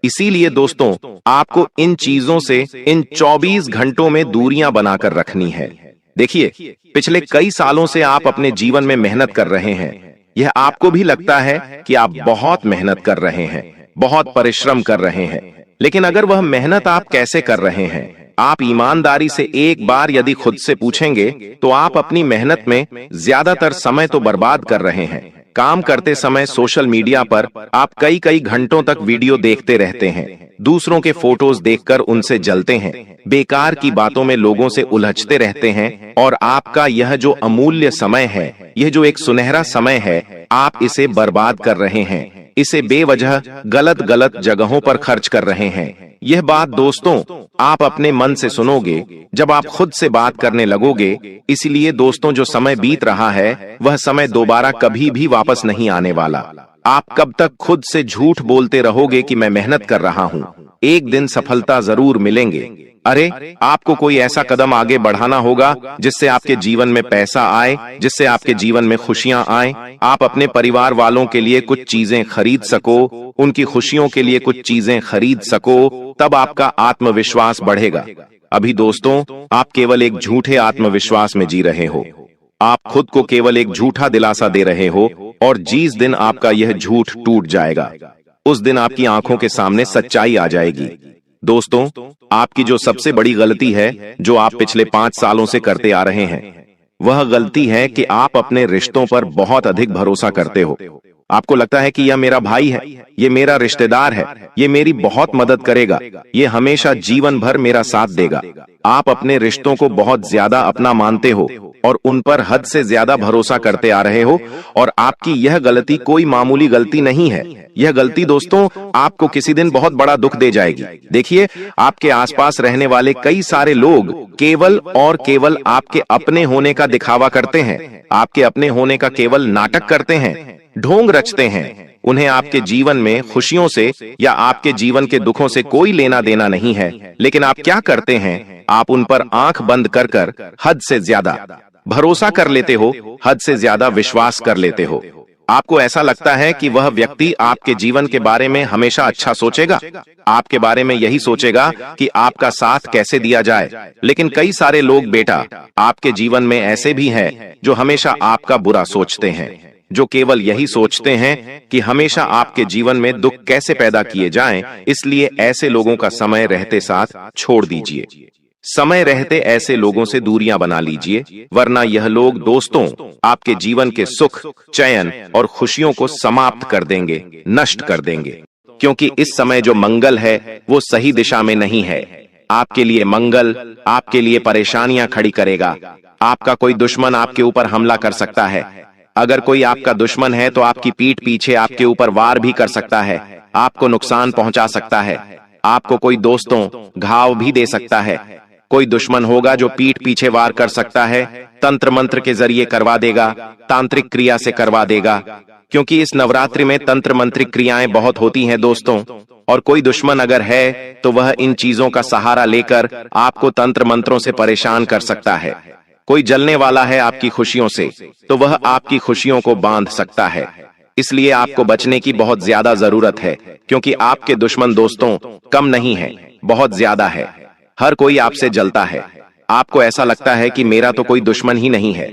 इसीलिए दोस्तों आपको इन चीजों से इन 24 घंटों में दूरियां बनाकर रखनी है। देखिए, पिछले कई सालों से आप अपने जीवन में मेहनत कर रहे हैं। यह आपको भी लगता है कि आप बहुत मेहनत कर रहे हैं, बहुत परिश्रम कर रहे हैं, लेकिन अगर वह मेहनत आप कैसे कर रहे हैं, आप ईमानदारी से एक बार यदि खुद से पूछेंगे तो आप अपनी मेहनत में ज्यादातर समय तो बर्बाद कर रहे हैं। काम करते समय सोशल मीडिया पर आप कई कई घंटों तक वीडियो देखते रहते हैं, दूसरों के फोटोज देखकर उनसे जलते हैं, बेकार की बातों में लोगों से उलझते रहते हैं और आपका यह जो अमूल्य समय है, यह जो एक सुनहरा समय है, आप इसे बर्बाद कर रहे हैं। इसे बेवजह गलत गलत जगहों पर खर्च कर रहे हैं। यह बात दोस्तों आप अपने मन से सुनोगे जब आप खुद से बात करने लगोगे। इसलिए दोस्तों जो समय बीत रहा है वह समय दोबारा कभी भी वापस नहीं आने वाला। आप कब तक खुद से झूठ बोलते रहोगे कि मैं मेहनत कर रहा हूं, एक दिन सफलता जरूर मिलेंगे। अरे आपको कोई ऐसा कदम आगे बढ़ाना होगा जिससे आपके जीवन में पैसा आए, जिससे आपके जीवन में खुशियां आए, आप अपने परिवार वालों के लिए कुछ चीजें खरीद सको, उनकी खुशियों के लिए कुछ चीजें खरीद सको, तब आपका आत्मविश्वास बढ़ेगा। अभी दोस्तों आप केवल एक झूठे आत्मविश्वास में जी रहे हो। आप खुद को केवल एक झूठा दिलासा दे रहे हो और जिस दिन आपका यह झूठ टूट जाएगा उस दिन आपकी आंखों के सामने सच्चाई आ जाएगी। दोस्तों आपकी जो सबसे बड़ी गलती है जो आप पिछले 5 सालों से करते आ रहे हैं, वह गलती है कि आप अपने रिश्तों पर बहुत अधिक भरोसा करते हो। आपको लगता है कि यह मेरा भाई है, ये मेरा रिश्तेदार है, ये मेरी बहुत मदद करेगा, ये हमेशा जीवन भर मेरा साथ देगा। आप अपने रिश्तों को बहुत ज्यादा अपना मानते हो और उन पर हद से ज्यादा भरोसा करते आ रहे हो और आपकी यह गलती कोई मामूली गलती नहीं है। यह गलती दोस्तों आपको किसी दिन बहुत बड़ा दुख दे जाएगी। देखिए, आपके आसपास रहने वाले कई सारे लोग केवल और केवल आपके अपने होने का दिखावा करते हैं, आपके अपने होने का केवल नाटक करते हैं, ढोंग रचते हैं। उन्हें आपके जीवन में खुशियों से या आपके जीवन के दुखों से कोई लेना देना नहीं है, लेकिन आप क्या करते हैं, आप उन पर आंख बंद कर कर हद से ज्यादा भरोसा कर लेते हो, हद से ज्यादा विश्वास कर लेते हो। आपको ऐसा लगता है कि वह व्यक्ति आपके जीवन के बारे में हमेशा अच्छा सोचेगा, आपके बारे में यही सोचेगा कि आपका साथ कैसे दिया जाए। लेकिन कई सारे लोग बेटा आपके जीवन में ऐसे भी हैं जो हमेशा आपका बुरा सोचते हैं, जो केवल यही सोचते हैं कि हमेशा आपके जीवन में दुख कैसे पैदा किए जाएं। इसलिए ऐसे लोगों का समय रहते साथ छोड़ दीजिए, समय रहते ऐसे लोगों से दूरियां बना लीजिए, वरना यह लोग दोस्तों आपके जीवन के सुख, चैन और खुशियों को समाप्त कर देंगे, नष्ट कर देंगे। क्योंकि इस समय जो मंगल है वो सही दिशा में नहीं है। आपके लिए मंगल आपके लिए परेशानियां खड़ी करेगा। आपका कोई दुश्मन आपके ऊपर हमला कर सकता है। अगर कोई आपका दुश्मन है तो आपकी पीठ पीछे आपके ऊपर वार भी कर सकता है, आपको नुकसान पहुंचा सकता है। आपको कोई दोस्तों घाव भी दे सकता है। कोई दुश्मन होगा जो पीठ पीछे वार कर सकता है, तंत्र मंत्र के जरिए करवा देगा, तांत्रिक क्रिया से करवा देगा, क्योंकि इस नवरात्रि में तंत्र मंत्रिक क्रियाएं बहुत होती हैं दोस्तों। और कोई दुश्मन अगर है तो वह इन चीजों का सहारा लेकर आपको तंत्र मंत्रों से परेशान कर सकता है। कोई जलने वाला है आपकी खुशियों से तो वह आपकी खुशियों को बांध सकता है। इसलिए आपको बचने की बहुत ज्यादा जरूरत है, क्योंकि आपके दुश्मन दोस्तों कम नहीं है, बहुत ज्यादा है। हर कोई आपसे जलता है। आपको ऐसा लगता है कि मेरा तो कोई दुश्मन ही नहीं है,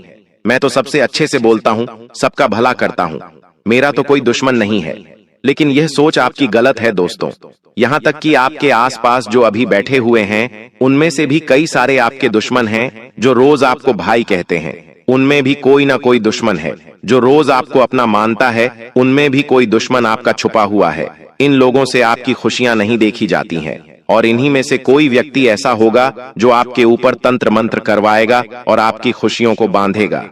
मैं तो सबसे अच्छे से बोलता हूं, सबका भला करता हूं, मेरा तो कोई दुश्मन नहीं है। लेकिन यह सोच आपकी गलत है दोस्तों। यहां तक कि आपके आसपास जो अभी बैठे हुए हैं उनमें से भी कई सारे आपके दुश्मन हैं जो रोज आपको भाई कहते हैं। उनमें भी कोई ना कोई दुश्मन है। जो रोज आपको अपना मानता है, उनमें भी कोई दुश्मन आपका छुपा हुआ है। इन लोगों से आपकी खुशियां नहीं देखी जाती हैं, और इन्हीं में से कोई व्यक्ति ऐसा होगा जो आपके ऊपर तंत्र मंत्र करवाएगा और आपकी खुशियों को बांधेगा।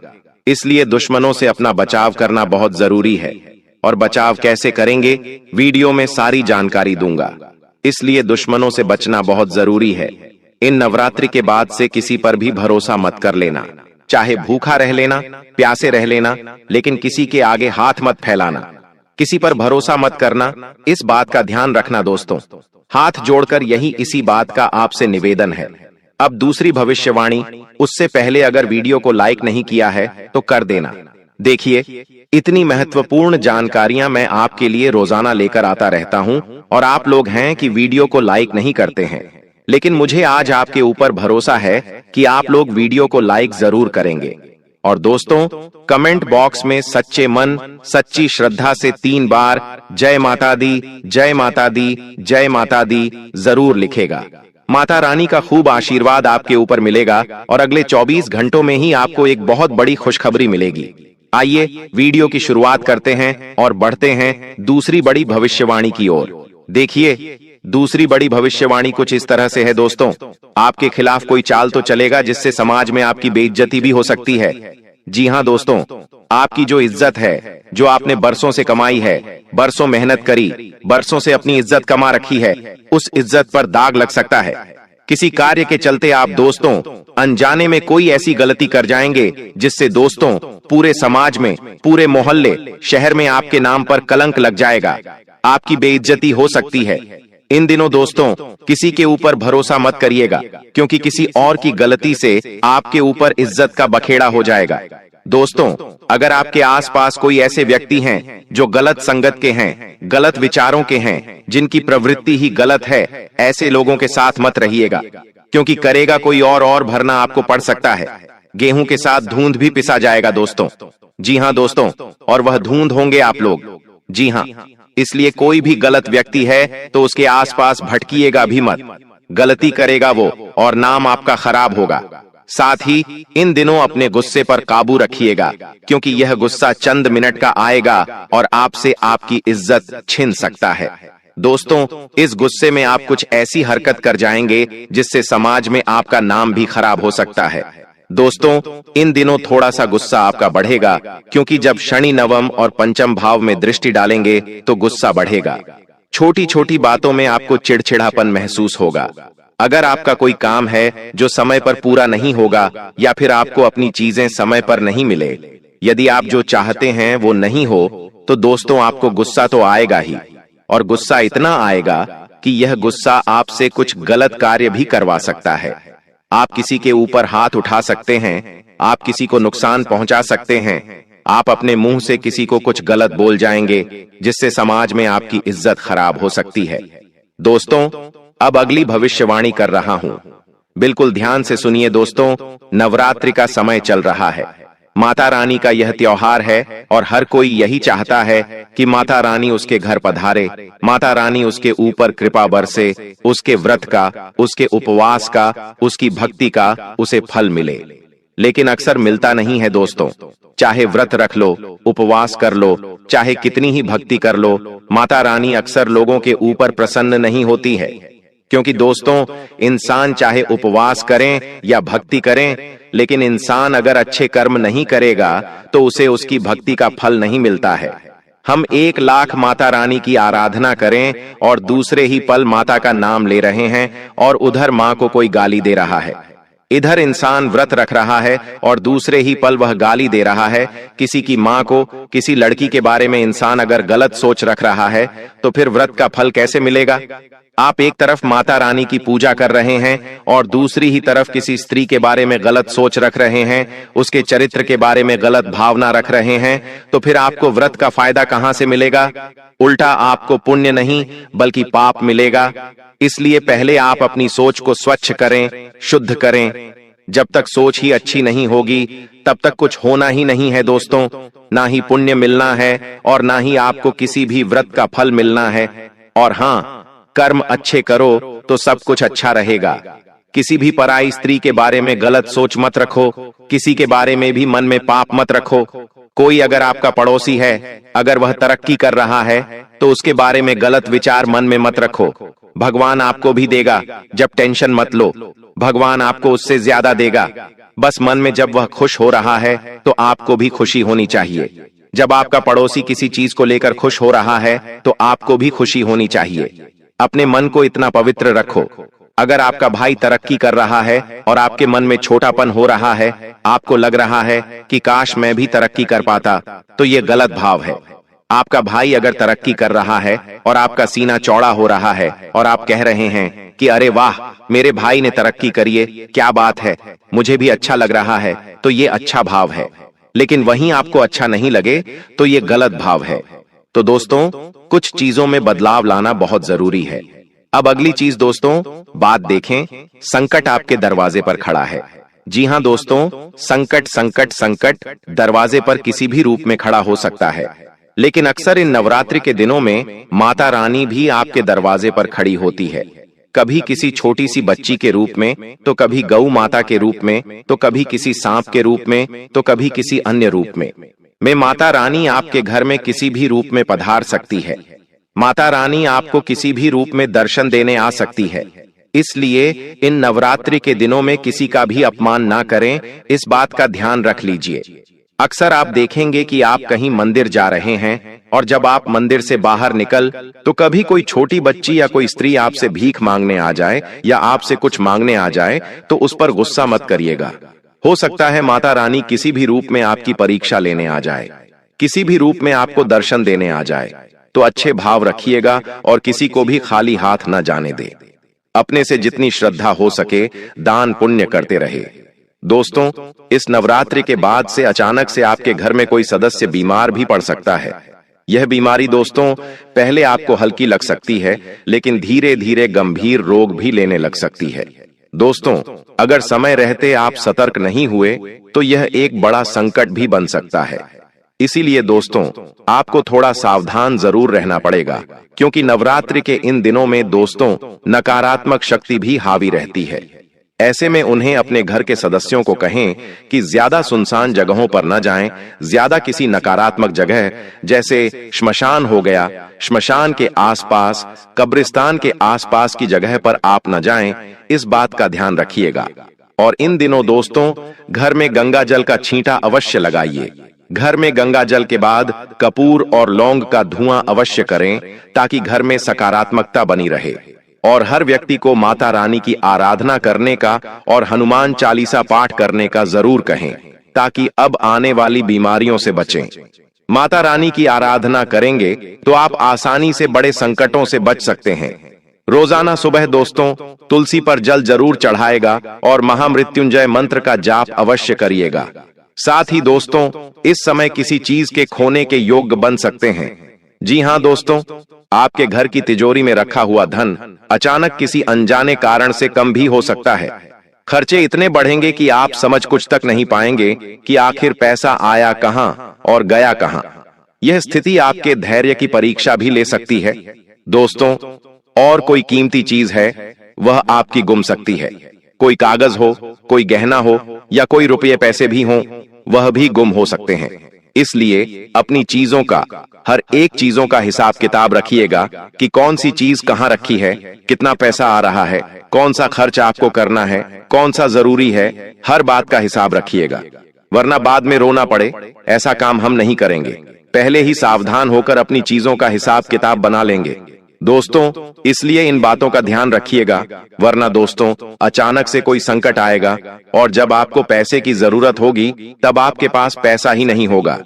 इसलिए दुश्मनों से अपना बचाव करना बहुत जरूरी है। और बचाव कैसे करेंगे, वीडियो में सारी जानकारी दूंगा। इसलिए दुश्मनों से बचना बहुत जरूरी है। इन नवरात्रि के बाद से किसी पर भी भरोसा मत कर लेना। चाहे भूखा रह लेना, प्यासे रह लेना, लेकिन किसी के आगे हाथ मत फैलाना। किसी पर भरोसा मत करना, इस बात का ध्यान रखना दोस्तों। हाथ जोड़कर यही इसी बात का आपसे निवेदन है। अब दूसरी भविष्यवाणी, उससे पहले अगर वीडियो को लाइक नहीं किया है तो कर देना। देखिए, इतनी महत्वपूर्ण जानकारियां मैं आपके लिए रोजाना लेकर आता रहता हूं, और आप लोग हैं कि वीडियो को लाइक नहीं करते हैं। लेकिन मुझे आज आपके ऊपर भरोसा है कि आप लोग वीडियो को लाइक जरूर करेंगे। और दोस्तों, कमेंट बॉक्स में सच्चे मन, सच्ची श्रद्धा से 3 बार जय माता दी, जय माता दी, जय माता दी जरूर लिखेगा। माता रानी का खूब आशीर्वाद आपके ऊपर मिलेगा, और अगले 24 घंटों में ही आपको एक बहुत बड़ी खुशखबरी मिलेगी। आइए वीडियो की शुरुआत करते हैं और बढ़ते हैं दूसरी बड़ी भविष्यवाणी की ओर। देखिए, दूसरी बड़ी भविष्यवाणी कुछ इस तरह से है दोस्तों। आपके खिलाफ कोई चाल तो चलेगा जिससे समाज में आपकी बेइज्जती भी हो सकती है। जी हाँ दोस्तों, आपकी जो इज्जत है, जो आपने बरसों से कमाई है, बरसों मेहनत करी, बरसों से अपनी इज्जत कमा रखी है, उस इज्जत पर दाग लग सकता है। किसी कार्य के चलते आप दोस्तों अनजाने में कोई ऐसी गलती कर जाएंगे जिससे दोस्तों पूरे समाज में, पूरे मोहल्ले, शहर में आपके नाम पर कलंक लग जाएगा। आपकी बेइज्जती हो सकती है। इन दिनों दोस्तों किसी के ऊपर भरोसा मत करिएगा, क्योंकि किसी और की गलती से आपके ऊपर इज्जत का बखेड़ा हो जाएगा। दोस्तों, अगर आपके आसपास कोई ऐसे व्यक्ति हैं जो गलत संगत के हैं, गलत विचारों के हैं, जिनकी प्रवृत्ति ही गलत है, ऐसे लोगों के साथ मत रहिएगा, क्योंकि करेगा कोई और भरना आपको पड़ सकता है। गेहूं के साथ धुंध भी पिसा जाएगा दोस्तों। जी हाँ दोस्तों, और वह धुंध होंगे आप लोग। जी हाँ, इसलिए कोई भी गलत व्यक्ति है तो उसके आसपास भटकिएगा भी मत। गलती करेगा वो, और नाम आपका खराब होगा। साथ ही इन दिनों अपने गुस्से पर काबू रखिएगा, क्योंकि यह गुस्सा चंद मिनट का आएगा और आपसे आपकी इज्जत छिन सकता है। दोस्तों, इस गुस्से में आप कुछ ऐसी हरकत कर जाएंगे जिससे समाज में आपका नाम भी खराब हो सकता है। दोस्तों, इन दिनों थोड़ा सा गुस्सा आपका बढ़ेगा, क्योंकि जब शनि नवम और पंचम भाव में दृष्टि डालेंगे तो गुस्सा बढ़ेगा। छोटी छोटी बातों में आपको चिड़चिड़ापन महसूस होगा। अगर आपका कोई काम है जो समय पर पूरा नहीं होगा, या फिर आपको अपनी चीजें समय पर नहीं मिले, यदि आप जो चाहते हैं वो नहीं हो, तो दोस्तों आपको गुस्सा तो आएगा ही, और गुस्सा इतना आएगा कि यह गुस्सा आपसे कुछ गलत कार्य भी करवा सकता है। आप किसी के ऊपर हाथ उठा सकते हैं, आप किसी को नुकसान पहुंचा सकते हैं, आप अपने मुंह से किसी को कुछ गलत बोल जाएंगे, जिससे समाज में आपकी इज्जत खराब हो सकती है। दोस्तों, अब अगली भविष्यवाणी कर रहा हूं, बिल्कुल ध्यान से सुनिए दोस्तों। नवरात्रि का समय चल रहा है। माता रानी का यह त्योहार है, और हर कोई यही चाहता है कि माता रानी उसके घर पधारे, माता रानी उसके ऊपर कृपा बरसे, उसके व्रत का, उसके उपवास का, उसकी भक्ति का उसे फल मिले। लेकिन अक्सर मिलता नहीं है दोस्तों। चाहे व्रत रख लो, उपवास कर लो, चाहे कितनी ही भक्ति कर लो, माता रानी अक्सर लोगों के ऊपर प्रसन्न नहीं होती है। क्योंकि दोस्तों, इंसान चाहे उपवास करें या भक्ति करें, लेकिन इंसान अगर अच्छे कर्म नहीं करेगा तो उसे उसकी भक्ति का फल नहीं मिलता है। हम 1 लाख माता रानी की आराधना करें और दूसरे ही पल माता का नाम ले रहे हैं, और उधर माँ को कोई गाली दे रहा है। इधर इंसान व्रत रख रहा है और दूसरे ही पल वह गाली दे रहा है। किसी की माँ को, किसी लड़की के बारे में इंसान अगर गलत सोच रख रहा है, तो फिर व्रत का फल कैसे मिलेगा? आप एक तरफ माता रानी की पूजा कर रहे हैं और दूसरी ही तरफ किसी स्त्री के बारे में गलत सोच रख रहे हैं, उसके चरित्र के बारे में गलत भावना रख रहे हैं, तो फिर आपको व्रत का फायदा कहां से मिलेगा? उल्टा आपको पुण्य नहीं बल्कि पाप मिलेगा। इसलिए पहले आप अपनी सोच को स्वच्छ करें, शुद्ध करें। जब तक सोच ही अच्छी नहीं होगी, तब तक कुछ होना ही नहीं है दोस्तों। ना ही पुण्य मिलना है और ना ही आपको किसी भी व्रत का फल मिलना है। और हाँ, कर्म अच्छे करो तो सब कुछ अच्छा रहेगा। किसी भी पराई स्त्री के बारे में गलत सोच मत रखो, किसी के बारे में भी मन में पाप मत रखो। कोई अगर आपका पड़ोसी है, अगर वह तरक्की कर रहा है तो उसके बारे में गलत विचार मन में मत रखो। भगवान आपको भी देगा, जब टेंशन मत लो, भगवान आपको उससे ज्यादा देगा। बस मन में जब वह खुश हो रहा है तो आपको भी खुशी होनी चाहिए। जब आपका पड़ोसी किसी चीज को लेकर खुश हो रहा है तो आपको भी खुशी होनी चाहिए। अपने मन को इतना पवित्र रखो। अगर आपका भाई तरक्की कर रहा है और आपके मन में छोटापन हो रहा है, आपको लग रहा है कि काश मैं भी तरक्की कर पाता, तो ये गलत भाव है। आपका भाई अगर तरक्की कर रहा है और आपका सीना चौड़ा हो रहा है और आप कह रहे हैं कि अरे वाह, मेरे भाई ने तरक्की करी है, क्या बात है, मुझे भी अच्छा लग रहा है, तो ये अच्छा भाव है। लेकिन वहीं आपको अच्छा नहीं लगे तो ये गलत भाव है। तो दोस्तों, कुछ चीजों में बदलाव लाना बहुत जरूरी है। अब अगली चीज दोस्तों, बात देखें, संकट आपके दरवाजे पर खड़ा है। जी हां दोस्तों, संकट संकट संकट दरवाजे पर किसी भी रूप में खड़ा हो सकता है। लेकिन अक्सर इन नवरात्रि के दिनों में माता रानी भी आपके दरवाजे पर खड़ी होती है। कभी किसी छोटी सी बच्ची के रूप में, तो कभी गौ माता के रूप में, तो कभी किसी सांप के रूप में, तो कभी किसी अन्य रूप में माता रानी आपके घर में किसी भी रूप में पधार सकती है। माता रानी आपको किसी भी रूप में दर्शन देने आ सकती है। इसलिए इन नवरात्रि के दिनों में किसी का भी अपमान ना करें, इस बात का ध्यान रख लीजिए। अक्सर आप देखेंगे कि आप कहीं मंदिर जा रहे हैं और जब आप मंदिर से बाहर निकल तो कभी कोई छोटी बच्ची या कोई स्त्री आपसे भीख मांगने आ जाए या आपसे कुछ मांगने आ जाए तो उस पर गुस्सा मत करिएगा। हो सकता है माता रानी किसी भी रूप में आपकी परीक्षा लेने आ जाए, किसी भी रूप में आपको दर्शन देने आ जाए। तो अच्छे भाव रखिएगा और किसी को भी खाली हाथ न जाने दे। अपने से जितनी श्रद्धा हो सके दान पुण्य करते रहे। दोस्तों, इस नवरात्रि के बाद से अचानक से आपके घर में कोई सदस्य बीमार भी पड़ सकता है। यह बीमारी दोस्तों पहले आपको हल्की लग सकती है, लेकिन धीरे धीरे गंभीर रोग भी लेने लग सकती है। दोस्तों, अगर समय रहते आप सतर्क नहीं हुए तो यह एक बड़ा संकट भी बन सकता है। इसीलिए दोस्तों, आपको थोड़ा सावधान जरूर रहना पड़ेगा, क्योंकि नवरात्रि के इन दिनों में दोस्तों नकारात्मक शक्ति भी हावी रहती है। ऐसे में उन्हें अपने घर के सदस्यों को कहें कि ज्यादा सुनसान जगहों पर न जाएं, ज्यादा किसी नकारात्मक जगह जैसे श्मशान हो गया, श्मशान के आसपास, कब्रिस्तान के आसपास की जगह पर आप न जाएं, इस बात का ध्यान रखिएगा। और इन दिनों दोस्तों घर में गंगा जल का छींटा अवश्य लगाइए। घर में गंगा जल के बाद कपूर और लौंग का धुआं अवश्य करें, ताकि घर में सकारात्मकता बनी रहे। और हर व्यक्ति को माता रानी की आराधना करने का और हनुमान चालीसा पाठ करने का जरूर कहें, ताकि अब आने वाली बीमारियों से बचें। माता रानी की आराधना करेंगे तो आप आसानी से बड़े संकटों से बच सकते हैं। रोजाना सुबह दोस्तों तुलसी पर जल जरूर चढ़ाएगा और महामृत्युंजय मंत्र का जाप अवश्य करिएगा। साथ ही दोस्तों, इस समय किसी चीज के खोने के योग्य बन सकते हैं। जी हां दोस्तों, आपके घर की तिजोरी में रखा हुआ धन अचानक किसी अनजाने कारण से कम भी हो सकता है। खर्चे इतने बढ़ेंगे कि आप समझ कुछ तक नहीं पाएंगे कि आखिर पैसा आया कहां और गया कहां। यह स्थिति आपके धैर्य की परीक्षा भी ले सकती है। दोस्तों, और कोई कीमती चीज है वह आपकी गुम सकती है। कोई कागज हो, कोई गहना हो या कोई रुपये पैसे भी हों, वह भी गुम हो सकते हैं। इसलिए अपनी चीजों का, हर एक चीजों का हिसाब किताब रखिएगा कि कौन सी चीज कहां रखी है, कितना पैसा आ रहा है, कौन सा खर्च आपको करना है, कौन सा जरूरी है, हर बात का हिसाब रखिएगा। वरना बाद में रोना पड़े, ऐसा काम हम नहीं करेंगे। पहले ही सावधान होकर अपनी चीजों का हिसाब किताब बना लेंगे। दोस्तों, इसलिए इन बातों का ध्यान रखिएगा, वरना दोस्तों अचानक से कोई संकट आएगा और जब आपको पैसे की जरूरत होगी तब आपके पास पैसा ही नहीं होगा।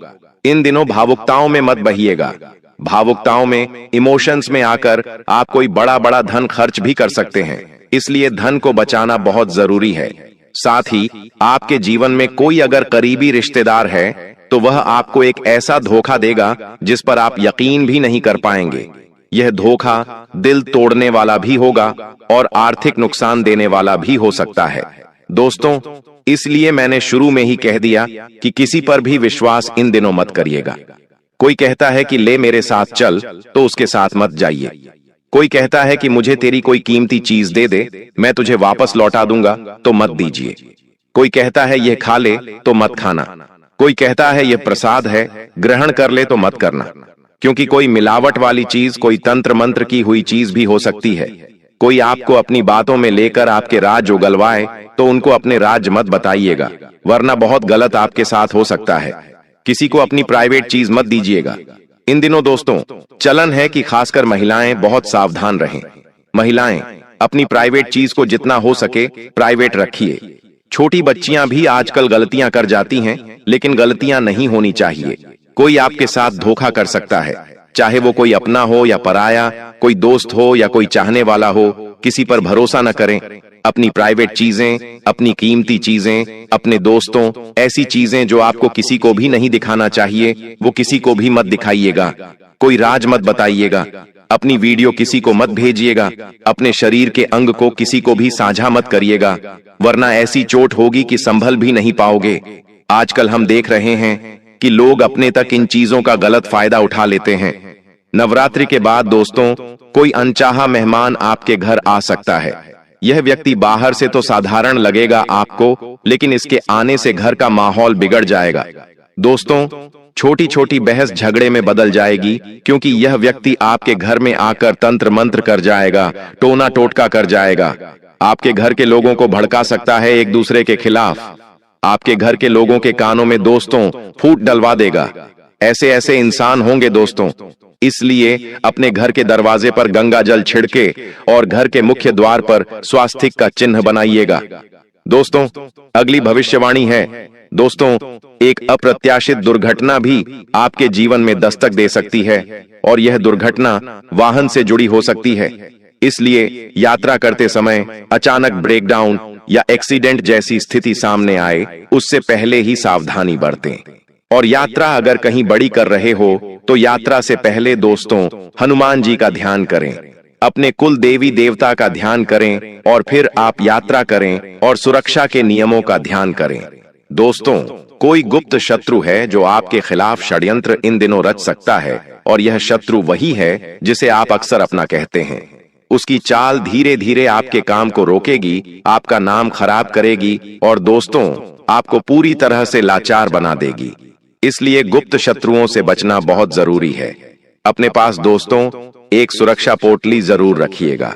इन दिनों भावुकताओं में मत बहिएगा। भावुकताओं में, इमोशंस में आकर आप कोई बड़ा बड़ा धन खर्च भी कर सकते हैं। इसलिए धन को बचाना बहुत जरूरी है। साथ ही आपके जीवन में कोई अगर करीबी रिश्तेदार है तो वह आपको एक ऐसा धोखा देगा जिस पर आप यकीन भी नहीं कर पाएंगे। यह धोखा दिल तोड़ने वाला भी होगा और आर्थिक नुकसान देने वाला भी हो सकता है। दोस्तों, इसलिए मैंने शुरू में ही कह दिया कि किसी पर भी विश्वास इन दिनों मत करिएगा। कोई कहता है कि ले मेरे साथ चल, तो उसके साथ मत जाइए। कोई कहता है कि मुझे तेरी कोई कीमती चीज दे दे, मैं तुझे वापस लौटा दूंगा, तो मत दीजिए। कोई कहता है यह खा ले, तो मत खाना। कोई कहता है यह प्रसाद है, ग्रहण कर ले, तो मत करना, क्योंकि कोई मिलावट वाली चीज, कोई तंत्र मंत्र की हुई चीज भी हो सकती है। कोई आपको अपनी बातों में लेकर आपके राज उगलवाए, तो उनको अपने राज मत बताइएगा, वरना बहुत गलत आपके साथ हो सकता है। किसी को अपनी प्राइवेट चीज मत दीजिएगा। इन दिनों दोस्तों चलन है कि खासकर महिलाएं बहुत सावधान रहें। महिलाएं अपनी प्राइवेट चीज को जितना हो सके प्राइवेट रखिए। छोटी बच्चियां भी आजकल गलतियां कर जाती हैं, लेकिन गलतियां नहीं होनी चाहिए। कोई आपके साथ धोखा कर सकता है, चाहे वो कोई अपना हो या पराया, कोई दोस्त हो या कोई चाहने वाला हो। किसी पर भरोसा न करें। अपनी प्राइवेट चीजें, अपनी कीमती चीजें, अपने दोस्तों, ऐसी चीजें जो आपको किसी को भी नहीं दिखाना चाहिए, वो किसी को भी मत दिखाइएगा। कोई राज मत बताइएगा। अपनी वीडियो किसी को मत भेजिएगा। अपने शरीर के अंग को किसी को भी साझा मत करिएगा, वरना ऐसी चोट होगी कि संभल भी नहीं पाओगे। आजकल हम देख रहे हैं कि लोग अपने तक इन चीजों का गलत फायदा उठा लेते हैं। नवरात्रि के बाद दोस्तों कोई अनचाहा मेहमान आपके घर आ सकता है। यह व्यक्ति बाहर से तो साधारण लगेगा आपको, लेकिन इसके आने से घर का माहौल बिगड़ जाएगा। दोस्तों छोटी छोटी बहस झगड़े में बदल जाएगी, क्योंकि यह व्यक्ति आपके घर में आकर तंत्र मंत्र कर जाएगा, टोना टोटका कर जाएगा। आपके घर के लोगों को भड़का सकता है एक दूसरे के खिलाफ। आपके घर के लोगों के कानों में दोस्तों फूट डलवा देगा। ऐसे ऐसे इंसान होंगे दोस्तों। इसलिए अपने घर के दरवाजे पर गंगा जल छिड़के और घर के मुख्य द्वार पर स्वास्तिक का चिन्ह बनाइएगा। दोस्तों अगली भविष्यवाणी है। दोस्तों एक अप्रत्याशित दुर्घटना भी आपके जीवन में दस्तक दे सकती है, और यह दुर्घटना वाहन से जुड़ी हो सकती है। इसलिए यात्रा करते समय अचानक ब्रेकडाउन या एक्सीडेंट जैसी स्थिति सामने आए, उससे पहले ही सावधानी बरतें। और यात्रा अगर कहीं बड़ी कर रहे हो, तो यात्रा से पहले दोस्तों हनुमान जी का ध्यान करें, अपने कुल देवी देवता का ध्यान करें, और फिर आप यात्रा करें और सुरक्षा के नियमों का ध्यान करें। दोस्तों कोई गुप्त शत्रु है जो आपके खिलाफ षड्यंत्र इन दिनों रच सकता है, और यह शत्रु वही है जिसे आप अक्सर अपना कहते हैं। उसकी चाल धीरे धीरे आपके काम को रोकेगी, आपका नाम खराब करेगी, और दोस्तों आपको पूरी तरह से लाचार बना देगी। इसलिए गुप्त शत्रुओं से बचना बहुत जरूरी है। अपने पास दोस्तों एक सुरक्षा पोटली जरूर रखिएगा।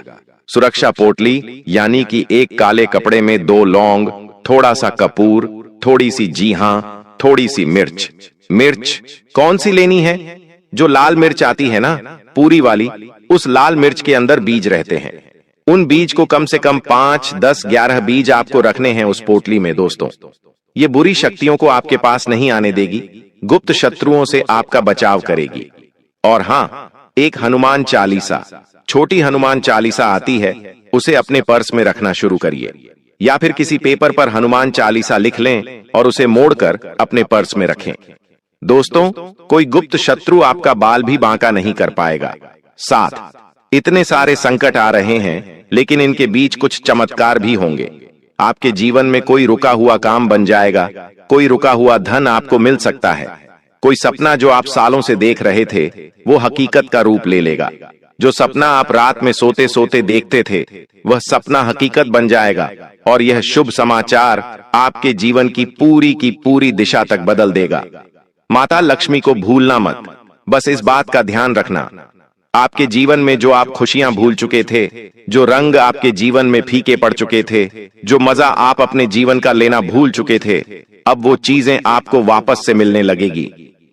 सुरक्षा पोटली यानी कि एक काले कपड़े में 2 लौंग, थोड़ा सा कपूर, थोड़ी सी जी हां, थोड़ी सी मिर्च। मिर्च कौन सी लेनी है? जो लाल मिर्च आती है ना, पूरी वाली, उस लाल मिर्च के अंदर बीज रहते हैं। उन बीज को कम से कम 5, 10, 11 बीज आपको रखने हैं उस पोटली में। दोस्तों ये बुरी शक्तियों को आपके पास नहीं आने देगी, गुप्त शत्रुओं से आपका बचाव करेगी। और हाँ, एक हनुमान चालीसा, छोटी हनुमान चालीसा आती है, उसे अपने पर्स में रखना शुरू करिए, या फिर किसी पेपर पर हनुमान चालीसा लिख लें और उसे मोड़कर अपने पर्स में रखें। दोस्तों कोई गुप्त शत्रु आपका बाल भी बांका नहीं कर पाएगा। साथ इतने सारे संकट आ रहे हैं, लेकिन इनके बीच कुछ चमत्कार भी होंगे। आपके जीवन में कोई रुका हुआ काम बन जाएगा, कोई रुका हुआ धन आपको मिल सकता है। कोई सपना जो आप सालों से देख रहे थे, वो हकीकत का रूप ले लेगा। जो सपना आप रात में सोते सोते देखते थे, वह सपना हकीकत बन जाएगा, और यह शुभ समाचार आपके जीवन की पूरी दिशा तक बदल देगा। माता लक्ष्मी को भूलना मत। बस इस बात का ध्यान रखना, आपके जीवन में जो आप खुशियां भूल चुके थे, जो रंग आपके जीवन में फीके पड़ चुके थे, जो मजा आप अपने जीवन का लेना भूल चुके थे, अब वो चीजें आपको वापस से मिलने लगेगी।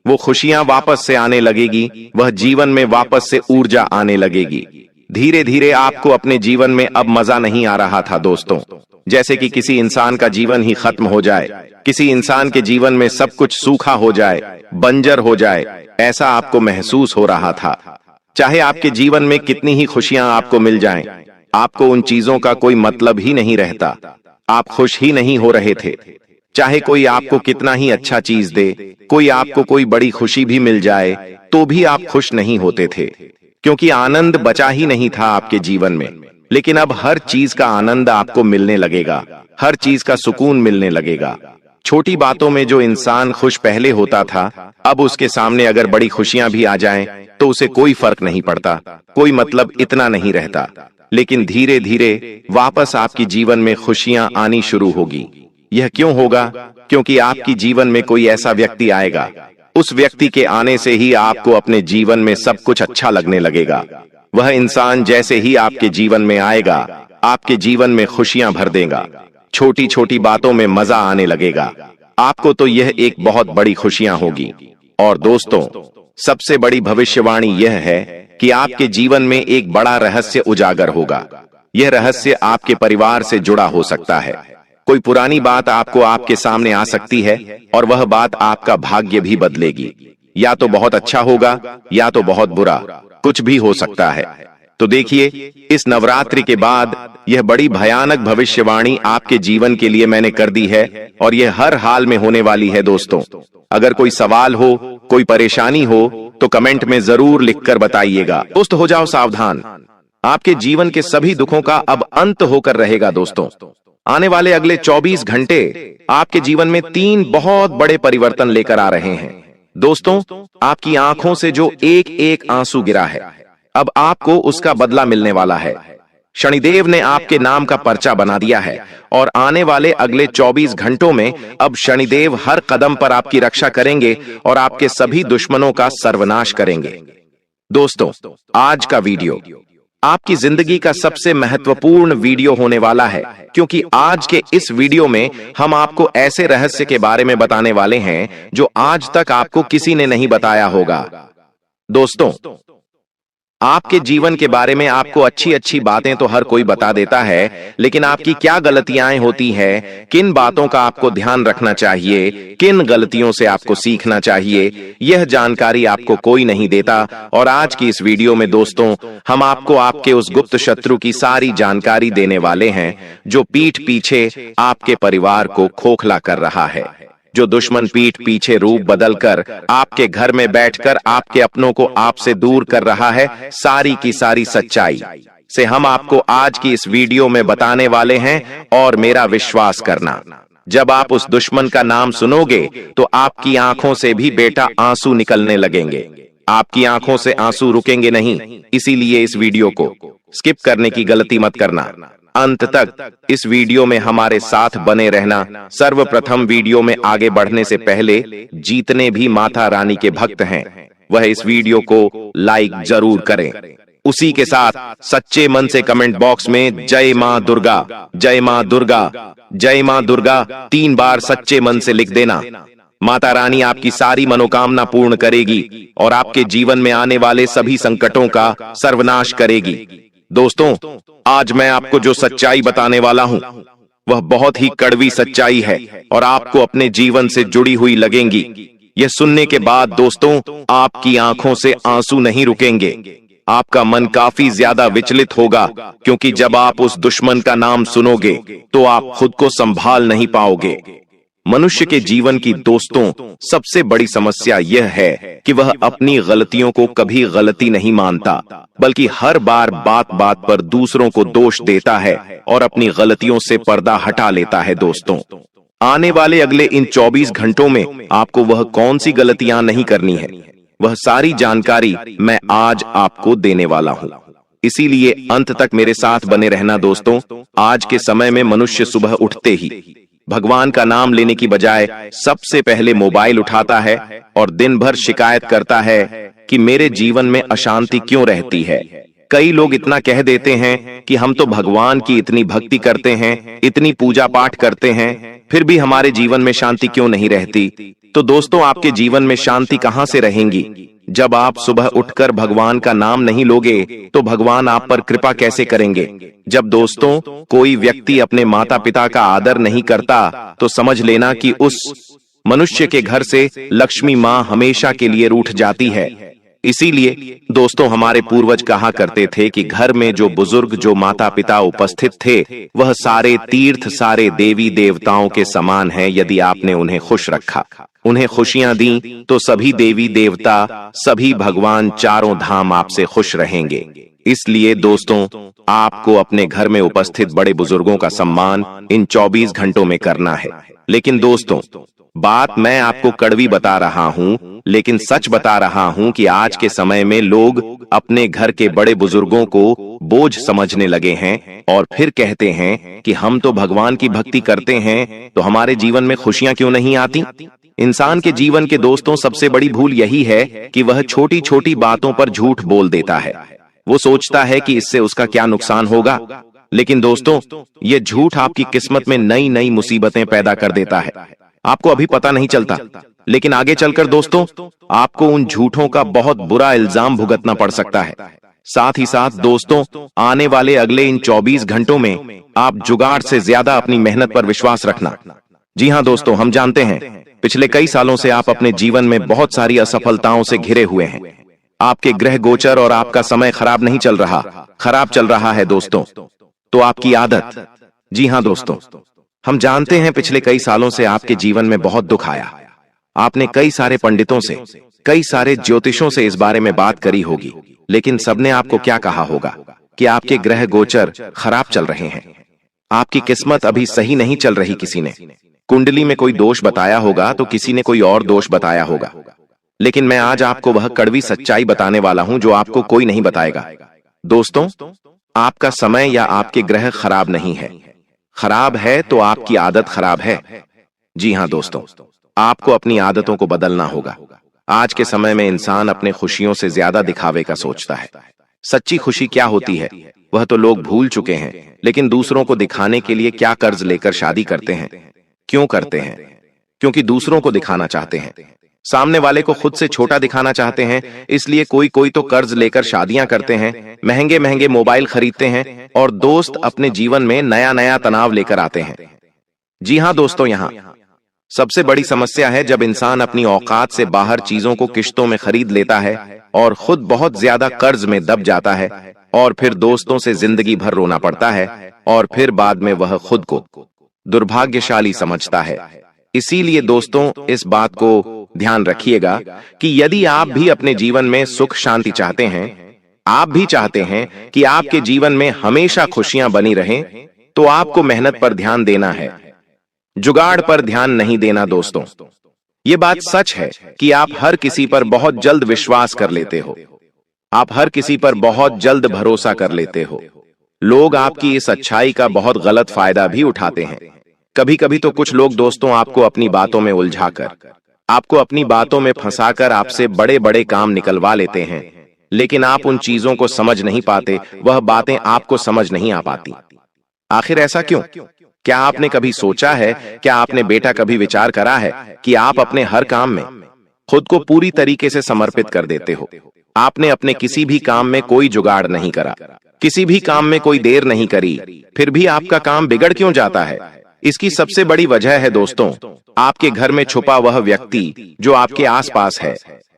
वो खुशियां वापस से आने लगेगी, वह जीवन में वापस से ऊर्जा आने लगेगी। धीरे धीरे आपको अपने जीवन में अब मजा नहीं आ रहा था दोस्तों, जैसे कि किसी इंसान का जीवन ही खत्म हो जाए, किसी इंसान के जीवन में सब कुछ सूखा हो जाए, बंजर हो जाए, ऐसा आपको महसूस हो रहा था। चाहे आपके जीवन में कितनी ही खुशियां आपको मिल जाएं, आपको उन चीजों का कोई मतलब ही नहीं रहता। आप खुश ही नहीं हो रहे थे। चाहे कोई आपको कितना ही अच्छा चीज दे, कोई आपको कोई बड़ी खुशी भी मिल जाए, तो भी आप खुश नहीं होते थे, क्योंकि आनंद बचा ही नहीं था आपके जीवन में। लेकिन अब हर चीज का आनंद आपको मिलने लगेगा, हर चीज का सुकून मिलने लगेगा। छोटी बातों में जो इंसान खुश पहले होता था, अब उसके सामने अगर बड़ी खुशियां भी आ जाएं, तो उसे कोई फर्क नहीं पड़ता, कोई मतलब इतना नहीं रहता। लेकिन धीरे धीरे वापस आपकी जीवन में खुशियां आनी शुरू होगी। यह क्यों होगा? क्योंकि आपकी जीवन में कोई ऐसा व्यक्ति आएगा। उस व्यक्ति के आने से ही आपको अपने जीवन में सब कुछ अच्छा लगने लगेगा। वह इंसान जैसे ही आपके जीवन में आएगा, आपके जीवन में खुशियां भर देगा। छोटी छोटी बातों में मजा आने लगेगा। आपको तो यह एक बहुत बड़ी खुशियां होगी। और दोस्तों, सबसे बड़ी भविष्यवाणी यह है कि आपके जीवन में एक बड़ा रहस्य उजागर होगा। यह रहस्य आपके परिवार से जुड़ा हो सकता है। कोई पुरानी बात आपको आपके सामने आ सकती है और वह बात आपका भाग्य भी बदलेगी। या तो बहुत अच्छा होगा या तो बहुत बुरा, कुछ भी हो सकता है। तो देखिए, इस नवरात्रि के बाद यह बड़ी भयानक भविष्यवाणी आपके जीवन के लिए मैंने कर दी है और यह हर हाल में होने वाली है। दोस्तों, अगर कोई सवाल हो, कोई परेशानी हो तो कमेंट में जरूर लिखकर बताइएगा। दोस्त, हो जाओ सावधान, आपके जीवन के सभी दुखों का अब अंत होकर रहेगा। दोस्तों, आने वाले अगले 24 घंटे आपके जीवन में 3 बहुत बड़े परिवर्तन लेकर आ रहे हैं। दोस्तों, आपकी आंखों से जो एक एक आंसू गिरा है, अब आपको उसका बदला मिलने वाला है। शनिदेव ने आपके नाम का पर्चा बना दिया है और आने वाले अगले 24 घंटों में अब शनिदेव हर कदम पर आपकी रक्षा करेंगे और आपके सभी दुश्मनों का सर्वनाश करेंगे। दोस्तों, आज का वीडियो आपकी जिंदगी का सबसे महत्वपूर्ण वीडियो होने वाला है, क्योंकि आज के इस वीडियो में हम आपको ऐसे रहस्य के बारे में बताने वाले हैं जो आज तक आपको किसी ने नहीं बताया होगा। दोस्तों, आपके जीवन के बारे में आपको अच्छी अच्छी बातें तो हर कोई बता देता है, लेकिन आपकी क्या गलतियां होती हैं, किन बातों का आपको ध्यान रखना चाहिए, किन गलतियों से आपको सीखना चाहिए, यह जानकारी आपको कोई नहीं देता। और आज की इस वीडियो में दोस्तों, हम आपको आपके उस गुप्त शत्रु की सारी जानकारी देने वाले हैं जो पीठ पीछे आपके परिवार को खोखला कर रहा है, जो दुश्मन पीठ पीछे रूप बदलकर आपके घर में बैठकर आपके अपनों को आपसे दूर कर रहा है। सारी की सारी सच्चाई से हम आपको आज की इस वीडियो में बताने वाले हैं। और मेरा विश्वास करना, जब आप उस दुश्मन का नाम सुनोगे तो आपकी आंखों से भी बेटा आंसू निकलने लगेंगे। आपकी आंखों से आंसू रुकेंगे नहीं, इसीलिए इस वीडियो को स्किप करने की गलती मत करना। अंत तक इस वीडियो में हमारे साथ बने रहना। सर्वप्रथम, वीडियो में आगे बढ़ने से पहले जितने भी माता रानी के भक्त हैं वह इस वीडियो को लाइक जरूर करें। उसी के साथ सच्चे मन से कमेंट बॉक्स में जय मां दुर्गा, जय मां दुर्गा, जय मां दुर्गा 3 बार सच्चे मन से लिख देना। माता रानी आपकी सारी मनोकामना पूर्ण करेगी और आपके जीवन में आने वाले सभी संकटों का सर्वनाश करेगी। दोस्तों, आज मैं आपको जो सच्चाई बताने वाला हूं वह बहुत ही कड़वी सच्चाई है और आपको अपने जीवन से जुड़ी हुई लगेंगी। यह सुनने के बाद दोस्तों, आपकी आंखों से आंसू नहीं रुकेंगे। आपका मन काफी ज्यादा विचलित होगा, क्योंकि जब आप उस दुश्मन का नाम सुनोगे तो आप खुद को संभाल नहीं पाओगे। मनुष्य के जीवन की दोस्तों सबसे बड़ी समस्या यह है कि वह अपनी गलतियों को कभी गलती नहीं मानता, बल्कि हर बार बात बात पर दूसरों को दोष देता है और अपनी गलतियों से पर्दा हटा लेता है। दोस्तों, आने वाले अगले इन 24 घंटों में आपको वह कौन सी गलतियां नहीं करनी है, वह सारी जानकारी मैं आज आपको देने वाला हूं। इसीलिए अंत तक मेरे साथ बने रहना। दोस्तों, आज के समय में मनुष्य सुबह उठते ही भगवान का नाम लेने की बजाय सबसे पहले मोबाइल उठाता है और दिन भर शिकायत करता है कि मेरे जीवन में अशांति क्यों रहती है। कई लोग इतना कह देते हैं कि हम तो भगवान की इतनी भक्ति करते हैं, इतनी पूजा पाठ करते हैं, फिर भी हमारे जीवन में शांति क्यों नहीं रहती। तो दोस्तों, आपके जीवन में शांति कहां से रहेंगी? जब आप सुबह उठकर भगवान का नाम नहीं लोगे तो भगवान आप पर कृपा कैसे करेंगे? जब दोस्तों कोई व्यक्ति अपने माता पिता का आदर नहीं करता तो समझ लेना कि उस मनुष्य के घर से लक्ष्मी मां हमेशा के लिए रूठ जाती है। इसीलिए दोस्तों, हमारे पूर्वज कहा करते थे कि घर में जो बुजुर्ग, जो माता पिता उपस्थित थे, वह सारे तीर्थ, सारे देवी देवताओं के समान है। यदि आपने उन्हें खुश रखा, उन्हें खुशियां दी, तो सभी देवी देवता, सभी भगवान, चारों धाम आपसे खुश रहेंगे। इसलिए दोस्तों, आपको अपने घर में उपस्थित बड़े बुजुर्गों का सम्मान इन 24 घंटों में करना है। लेकिन दोस्तों, बात मैं आपको कड़वी बता रहा हूँ, लेकिन सच बता रहा हूँ कि आज के समय में लोग अपने घर के बड़े बुजुर्गों को बोझ समझने लगे हैं और फिर कहते हैं कि हम तो भगवान की भक्ति करते हैं, तो हमारे जीवन में खुशियां क्यों नहीं आती। इंसान के जीवन के दोस्तों सबसे बड़ी भूल यही है कि वह छोटी छोटी बातों पर झूठ बोल देता है। वो सोचता है कि इससे उसका क्या नुकसान होगा, लेकिन दोस्तों ये झूठ आपकी किस्मत में नई नई मुसीबतें पैदा कर देता है। आपको अभी पता नहीं चलता, लेकिन आगे चलकर दोस्तों आपको उन झूठों का बहुत बुरा इल्जाम भुगतना पड़ सकता है। साथ ही साथ दोस्तों आने वाले अगले इन 24 घंटों में आप जुगाड़ से ज्यादा अपनी मेहनत पर विश्वास रखना। जी हाँ दोस्तों, हम जानते हैं पिछले कई सालों से आप अपने जीवन में बहुत सारी असफलताओं से घिरे हुए हैं। आपके ग्रह गोचर और आपका समय खराब नहीं चल रहा, खराब चल रहा है दोस्तों। तो आपकी आदत, जी हाँ दोस्तों, हम जानते हैं पिछले कई सालों से आपके जीवन में बहुत दुख आया। आपने कई सारे पंडितों से, कई सारे ज्योतिषों से इस बारे में बात करी होगी, लेकिन सबने आपको क्या कहा होगा कि आपके ग्रह गोचर खराब चल रहे हैं, आपकी किस्मत अभी सही नहीं चल रही। किसी ने कुंडली में कोई दोष बताया होगा, तो किसी ने कोई और दोष बताया होगा। लेकिन मैं आज आपको वह कड़वी सच्चाई बताने वाला हूं जो आपको कोई नहीं बताएगा। दोस्तों आपका समय या आपके ग्रह खराब नहीं है, खराब है तो आपकी आदत खराब है। जी हाँ दोस्तों, आपको अपनी आदतों को बदलना होगा। आज के समय में इंसान अपने खुशियों से ज्यादा दिखावे का सोचता है। सच्ची खुशी क्या होती है वह तो लोग भूल चुके हैं, लेकिन दूसरों को दिखाने के लिए क्या कर्ज लेकर शादी करते हैं। क्यों करते हैं? क्योंकि दूसरों को दिखाना चाहते हैं, सामने वाले को खुद से छोटा दिखाना चाहते हैं। इसलिए कोई कोई तो कर्ज लेकर शादियां करते हैं, महंगे महंगे मोबाइल खरीदते हैं और दोस्त अपने जीवन में नया नया तनाव लेकर आते हैं। जी हाँ दोस्तों, यहाँ सबसे बड़ी समस्या है जब इंसान अपनी औकात से बाहर चीजों को किश्तों में खरीद लेता है और खुद बहुत ज्यादा कर्ज में दब जाता है और फिर दोस्तों से जिंदगी भर रोना पड़ता है और फिर बाद में वह खुद को दुर्भाग्यशाली समझता है। इसीलिए दोस्तों इस बात को ध्यान रखिएगा कि यदि आप भी अपने जीवन में सुख शांति चाहते हैं, आप भी चाहते हैं कि आपके जीवन में हमेशा खुशियां बनी रहें, तो आपको मेहनत पर ध्यान देना है, जुगाड़ पर ध्यान नहीं देना। दोस्तों ये बात सच है कि आप हर किसी पर बहुत जल्द विश्वास कर लेते हो, आप हर किसी पर बहुत जल्द भरोसा कर लेते हो। लोग आपकी इस अच्छाई का बहुत गलत फायदा भी उठाते हैं। कभी कभी तो कुछ लोग दोस्तों आपको अपनी बातों में उलझाकर, आपको अपनी बातों में फंसाकर आपसे बड़े बड़े काम निकलवा लेते हैं, लेकिन आप उन चीजों को समझ नहीं पाते, वह बातें आपको समझ नहीं आ पाती। आखिर ऐसा क्यों? क्या आपने कभी सोचा है, क्या आपने बेटा कभी विचार करा है कि आप अपने हर काम में खुद को पूरी तरीके से समर्पित कर देते हो? आपने अपने किसी भी काम में कोई जुगाड़ नहीं करा, किसी भी काम में कोई देर नहीं करी, फिर भी आपका काम बिगड़ क्यों जाता है? इसकी सबसे बड़ी वजह है दोस्तों आपके घर में छुपा वह व्यक्ति जो आपके आसपास है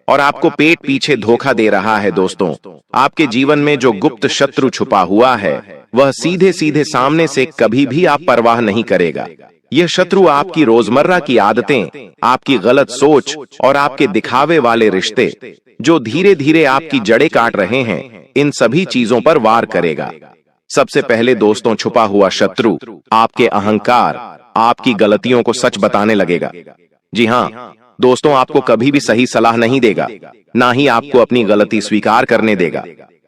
और आपको पेट पीछे धोखा दे रहा है। दोस्तों आपके जीवन में जो गुप्त शत्रु छुपा हुआ है वह सीधे सीधे सामने से कभी भी आप परवाह नहीं करेगा। यह शत्रु आपकी रोजमर्रा की आदतें, आपकी गलत सोच और आपके दिखावे वाले रिश्ते जो धीरे धीरे आपकी जड़ें काट रहे हैं, इन सभी चीजों पर वार करेगा। सबसे पहले दोस्तों छुपा हुआ शत्रु आपके अहंकार, आपकी गलतियों को सच बताने लगेगा। जी हाँ दोस्तों, आपको कभी भी सही सलाह नहीं देगा, ना ही आपको अपनी गलती स्वीकार करने देगा।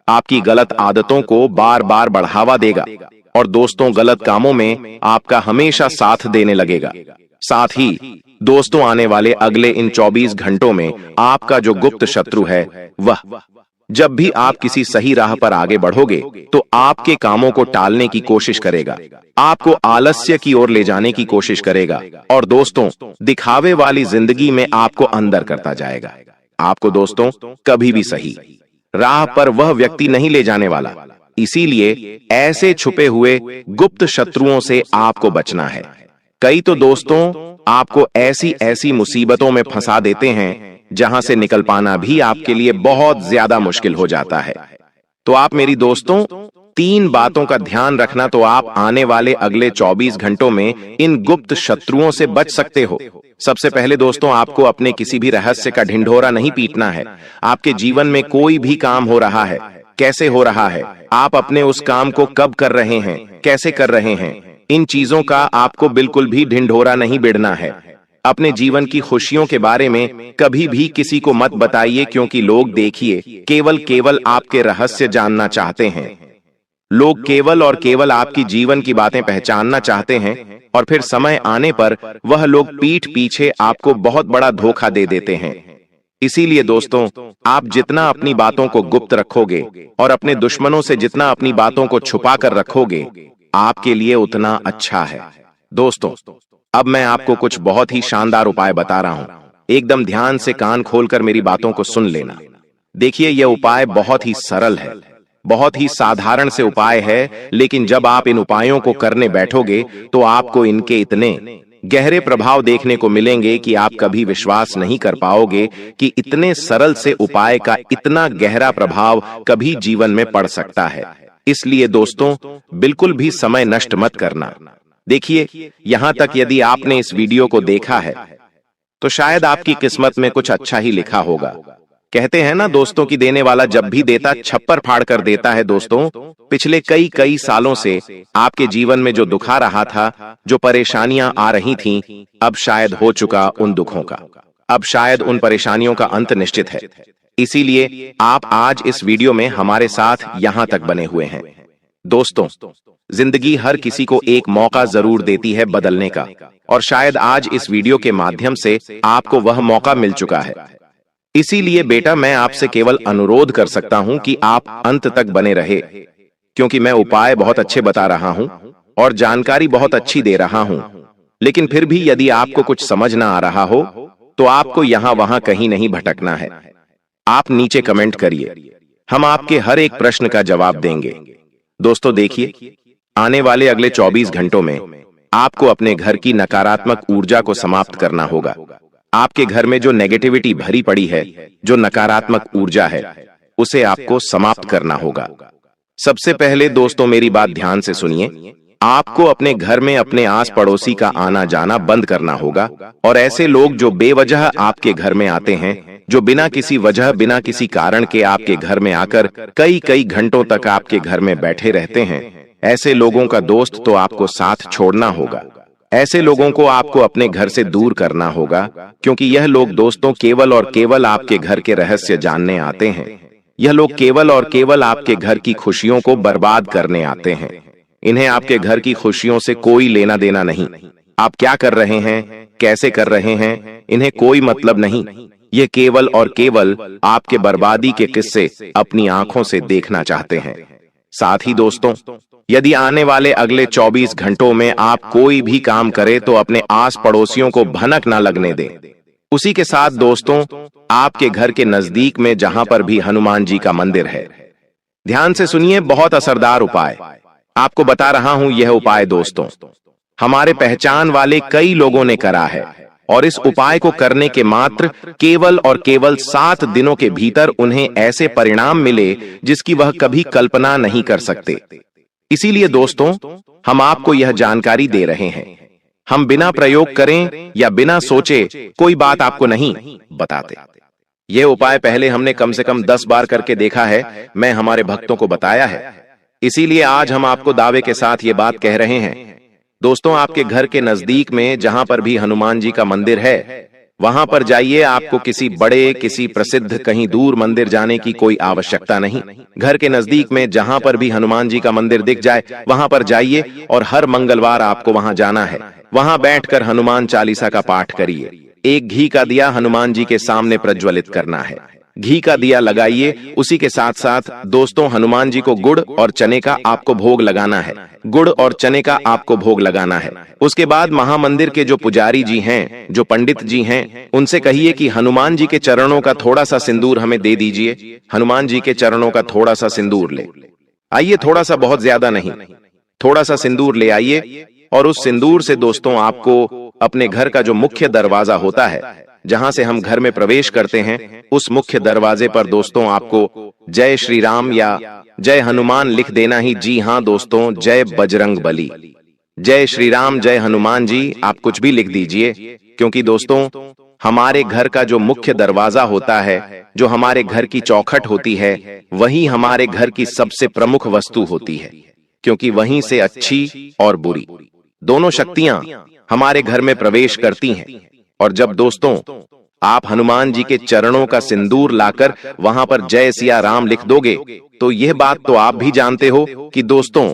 आपकी गलत आदतों को बार बार बढ़ावा देगा और दोस्तों गलत कामों में आपका हमेशा साथ देने लगेगा। साथ ही दोस्तों आने वाले अगले इन 24 घंटों में आपका जो गुप्त शत्रु है वह जब भी आप किसी सही राह पर आगे बढ़ोगे तो आपके कामों को टालने की कोशिश करेगा, आपको आलस्य की ओर ले जाने की कोशिश करेगा और दोस्तों दिखावे वाली जिंदगी में आपको अंदर करता जाएगा। आपको दोस्तों कभी भी सही राह पर वह व्यक्ति नहीं ले जाने वाला। इसीलिए ऐसे छुपे हुए गुप्त शत्रुओं से आपको बचना है। कई तो दोस्तों आपको ऐसी ऐसी मुसीबतों में फंसा देते हैं जहां से निकल पाना भी आपके लिए बहुत ज्यादा मुश्किल हो जाता है। तो आप मेरी दोस्तों 3 बातों का ध्यान रखना, तो आप आने वाले अगले 24 घंटों में इन गुप्त शत्रुओं से बच सकते हो। सबसे पहले दोस्तों आपको अपने किसी भी रहस्य का ढिंढोरा नहीं पीटना है। आपके जीवन में कोई भी काम हो रहा है, कैसे हो रहा है, आप अपने उस काम को कब कर रहे हैं, कैसे कर रहे हैं, इन चीजों का आपको बिल्कुल भी ढिंढोरा नहीं बिड़ना है। अपने जीवन की खुशियों के बारे में कभी भी किसी को मत बताइए, क्योंकि लोग देखिए केवल आपके रहस्य जानना चाहते हैं। लोग केवल और केवल आपकी जीवन की बातें पहचानना चाहते हैं और फिर समय आने पर वह लोग पीठ पीछे आपको बहुत बड़ा धोखा दे देते हैं। इसीलिए दोस्तों, आप जितना अपनी बातों को गुप्त रखोगे और अपने दुश्मनों से जितना अपनी बातों को छुपा कर रखोगे, आपके लिए उतना अच्छा है। दोस्तों, अब मैं आपको कुछ बहुत ही शानदार उपाय बता रहा हूं। एकदम ध्यान से कान खोलकर मेरी बातों को सुन लेना। देखिए, यह उपाय बहुत ही सरल है, बहुत ही साधारण से उपाय है, लेकिन जब आप इन उपायों को करने बैठोगे तो आपको इनके इतने गहरे प्रभाव देखने को मिलेंगे कि आप कभी विश्वास नहीं कर पाओगे कि इतने सरल से उपाय का इतना गहरा प्रभाव कभी जीवन में पड़ सकता है। इसलिए दोस्तों, बिल्कुल भी समय नष्ट मत करना। देखिए, यहां तक यदि आपने इस वीडियो को देखा है तो शायद आपकी किस्मत में कुछ अच्छा ही लिखा होगा। कहते हैं ना दोस्तों कि देने वाला जब भी देता छप्पर फाड़ कर देता है। दोस्तों, पिछले कई सालों से आपके जीवन में जो दुख आ रहा था, जो परेशानियां आ रही थीं, अब शायद हो चुका उन दुखों का, अब शायद उन परेशानियों का अंत निश्चित है। इसीलिए आप आज इस वीडियो में हमारे साथ यहां तक बने हुए हैं। दोस्तों, जिंदगी हर किसी को एक मौका जरूर देती है बदलने का, और शायद आज इस वीडियो के माध्यम से आपको वह मौका मिल चुका है। इसीलिए बेटा, मैं आपसे केवल अनुरोध कर सकता हूं कि आप अंत तक बने रहे, क्योंकि मैं उपाय बहुत अच्छे बता रहा हूं और जानकारी बहुत अच्छी दे रहा हूं। लेकिन फिर भी यदि आपको कुछ समझ ना आ रहा हो तो आपको यहां वहां कहीं नहीं भटकना है। आप नीचे कमेंट करिए, हम आपके हर एक प्रश्न का जवाब देंगे। दोस्तों देखिए, आने वाले अगले 24 घंटों में आपको अपने घर की नकारात्मक ऊर्जा को समाप्त करना होगा। आपके घर में जो नेगेटिविटी भरी पड़ी है, जो नकारात्मक ऊर्जा है, उसे आपको समाप्त करना होगा। सबसे पहले दोस्तों, मेरी बात ध्यान से सुनिए। आपको अपने घर में अपने आस पड़ोसी का आना जाना बंद करना होगा, और ऐसे लोग जो बेवजह आपके घर में आते हैं, जो बिना किसी वजह, बिना किसी कारण के आपके घर में आकर कई घंटों तक आपके घर में बैठे रहते हैं, ऐसे लोगों का दोस्त तो आपको साथ छोड़ना होगा। ऐसे लोगों को आपको अपने घर से दूर करना होगा, क्योंकि यह लोग दोस्तों केवल और केवल आपके घर के रहस्य जानने आते हैं। यह लोग केवल और केवल आपके घर की खुशियों को बर्बाद करने आते हैं। इन्हें आपके घर की खुशियों से कोई लेना देना नहीं। आप क्या कर रहे हैं, कैसे कर रहे हैं, इन्हें कोई मतलब नहीं। ये केवल और केवल आपके बर्बादी के किस्से अपनी आंखों से देखना चाहते हैं। साथ ही दोस्तों, यदि आने वाले अगले 24 घंटों में आप कोई भी काम करें तो अपने आस पड़ोसियों को भनक ना लगने दें। उसी के साथ दोस्तों, आपके घर के नजदीक में जहां पर भी हनुमान जी का मंदिर है, ध्यान से सुनिए, बहुत असरदार उपाय आपको बता रहा हूं। यह उपाय दोस्तों हमारे पहचान वाले कई लोगों ने करा है, और इस उपाय को करने के मात्र केवल और केवल 7 दिनों के भीतर उन्हें ऐसे परिणाम मिले जिसकी वह कभी कल्पना नहीं कर सकते। इसीलिए दोस्तों, हम आपको यह जानकारी दे रहे हैं। हम बिना प्रयोग करें या बिना सोचे कोई बात आपको नहीं बताते। यह उपाय पहले हमने कम से कम 10 बार करके देखा है, मैं हमारे भक्तों को बताया है। इसीलिए आज हम आपको दावे के साथ ये बात कह रहे हैं। दोस्तों, आपके घर के नजदीक में जहां पर भी हनुमान जी का मंदिर है, वहां पर जाइए। आपको किसी बड़े, किसी प्रसिद्ध, कहीं दूर मंदिर जाने की कोई आवश्यकता नहीं। घर के नजदीक में जहां पर भी हनुमान जी का मंदिर दिख जाए, वहां पर जाइए, और हर मंगलवार आपको वहां जाना है। वहां बैठकर हनुमान चालीसा का पाठ करिए। एक घी का दिया हनुमान जी के सामने प्रज्वलित करना है। घी का दिया लगाइए। उसी के साथ साथ दोस्तों, हनुमान जी को गुड़ और चने का आपको भोग लगाना है। गुड़ और चने का आपको भोग लगाना है। उसके बाद महामंदिर के जो पुजारी जी हैं, जो पंडित जी हैं, उनसे कहिए कि हनुमान जी के चरणों का थोड़ा सा सिंदूर हमें दे दीजिए। हनुमान जी के चरणों का थोड़ा सा सिंदूर ले आइए, थोड़ा सा, बहुत ज्यादा नहीं, थोड़ा सा सिंदूर ले आइए। और उस सिंदूर से दोस्तों आपको अपने घर का जो मुख्य दरवाजा होता है, जहां से हम घर में प्रवेश करते हैं, उस मुख्य दरवाजे पर दोस्तों आपको जय श्री राम या जय हनुमान लिख देना ही। जी हां दोस्तों, जय बजरंग बली, जय श्री राम, जय हनुमान जी, आप कुछ भी लिख दीजिए। क्योंकि दोस्तों, हमारे घर का जो मुख्य दरवाजा होता है, जो हमारे घर की चौखट होती है, वही हमारे घर की सबसे प्रमुख वस्तु होती है, क्योंकि वहीं से अच्छी और बुरी दोनों शक्तियां हमारे घर में प्रवेश करती हैं। और जब दोस्तों आप हनुमान जी के चरणों का सिंदूर लाकर वहां पर जय सिया राम लिख दोगे, तो यह बात तो आप भी जानते हो कि दोस्तों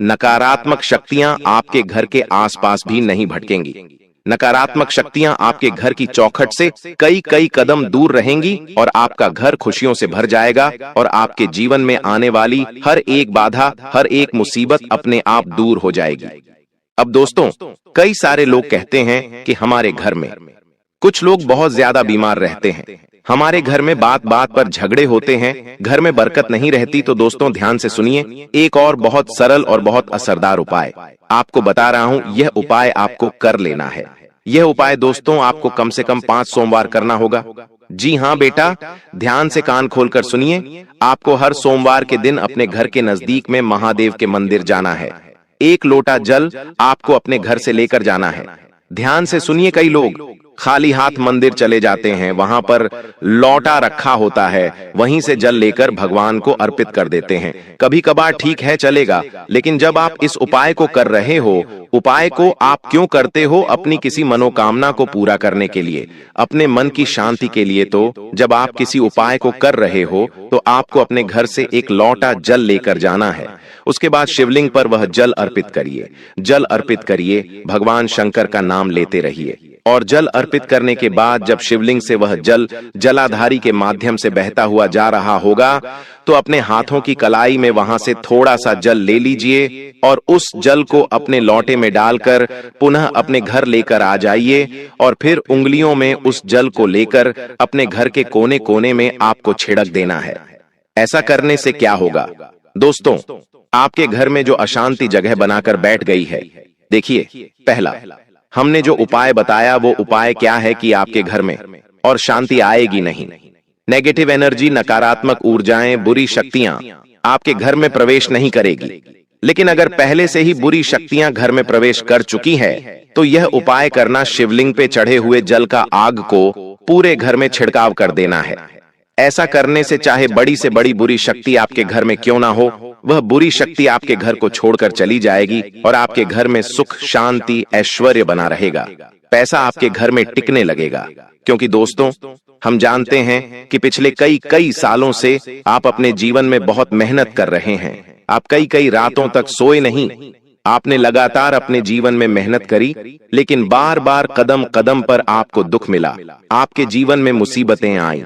नकारात्मक शक्तियां आपके घर के आसपास भी नहीं भटकेंगी। नकारात्मक शक्तियां आपके घर की चौखट से कई कई कदम दूर रहेंगी और आपका घर खुशियों से भर जाएगा और आपके जीवन में आने वाली हर एक बाधा, हर एक मुसीबत अपने आप दूर हो जाएगी। अब दोस्तों कई सारे लोग कहते हैं कि हमारे घर में कुछ लोग बहुत ज्यादा बीमार रहते हैं, हमारे घर में बात बात पर झगड़े होते हैं, घर में बरकत नहीं रहती। तो दोस्तों ध्यान से सुनिए, एक और बहुत सरल और बहुत असरदार उपाय आपको बता रहा हूं। यह उपाय आपको कर लेना है। यह उपाय दोस्तों आपको कम से कम 5 सोमवार करना होगा। जी हां बेटा, ध्यान से कान खोलकर सुनिए। आपको हर सोमवार के दिन अपने घर के नजदीक में महादेव के मंदिर जाना है। 1 लोटा जल आपको अपने घर से लेकर जाना है। ध्यान से सुनिए, कई लोग खाली हाथ मंदिर चले जाते हैं, वहां पर लौटा रखा होता है, वहीं से जल लेकर भगवान को अर्पित कर देते हैं। कभी कभार ठीक है, चलेगा, लेकिन जब आप इस उपाय को कर रहे हो, उपाय को आप क्यों करते हो? अपनी किसी मनोकामना को पूरा करने के लिए, अपने मन की शांति के लिए। तो जब आप किसी उपाय को कर रहे हो तो आपको अपने घर से 1 लोटा जल लेकर जाना है। उसके बाद शिवलिंग पर वह जल अर्पित करिए। जल अर्पित करिए, भगवान शंकर का नाम लेते रहिए और जल अर्पित करने के बाद जब शिवलिंग से वह जल जलाधारी के माध्यम से बहता हुआ जा रहा होगा, तो अपने हाथों की कलाई में वहां से थोड़ा सा जल ले लीजिए और उस जल को अपने लोटे में डालकर पुनः अपने घर लेकर आ जाइए और फिर उंगलियों में उस जल को लेकर अपने घर के कोने कोने में आपको छिड़क देना है। ऐसा करने से क्या होगा दोस्तों? आपके घर में जो अशांति जगह बनाकर बैठ गई है, देखिए, पहला हमने जो उपाय बताया वो उपाय क्या है कि आपके घर में और शांति आएगी नहीं। नेगेटिव एनर्जी, नकारात्मक ऊर्जाएं, बुरी शक्तियां आपके घर में प्रवेश नहीं करेगी। लेकिन अगर पहले से ही बुरी शक्तियां घर में प्रवेश कर चुकी है तो यह उपाय करना, शिवलिंग पे चढ़े हुए जल का आग को पूरे घर में छिड़काव कर देना है। ऐसा करने से चाहे बड़ी से बड़ी बुरी शक्ति आपके घर में क्यों ना हो, वह बुरी शक्ति आपके घर को छोड़कर चली जाएगी और आपके घर में सुख, शांति, ऐश्वर्य बना रहेगा। पैसा आपके घर में टिकने लगेगा। क्योंकि दोस्तों हम जानते हैं कि पिछले कई सालों से आप अपने जीवन में बहुत मेहनत कर रहे हैं। आप कई रातों तक सोए नहीं। आपने लगातार अपने जीवन में मेहनत करी, लेकिन बार बार कदम कदम पर आपको दुख मिला, आपके जीवन में मुसीबतें आई।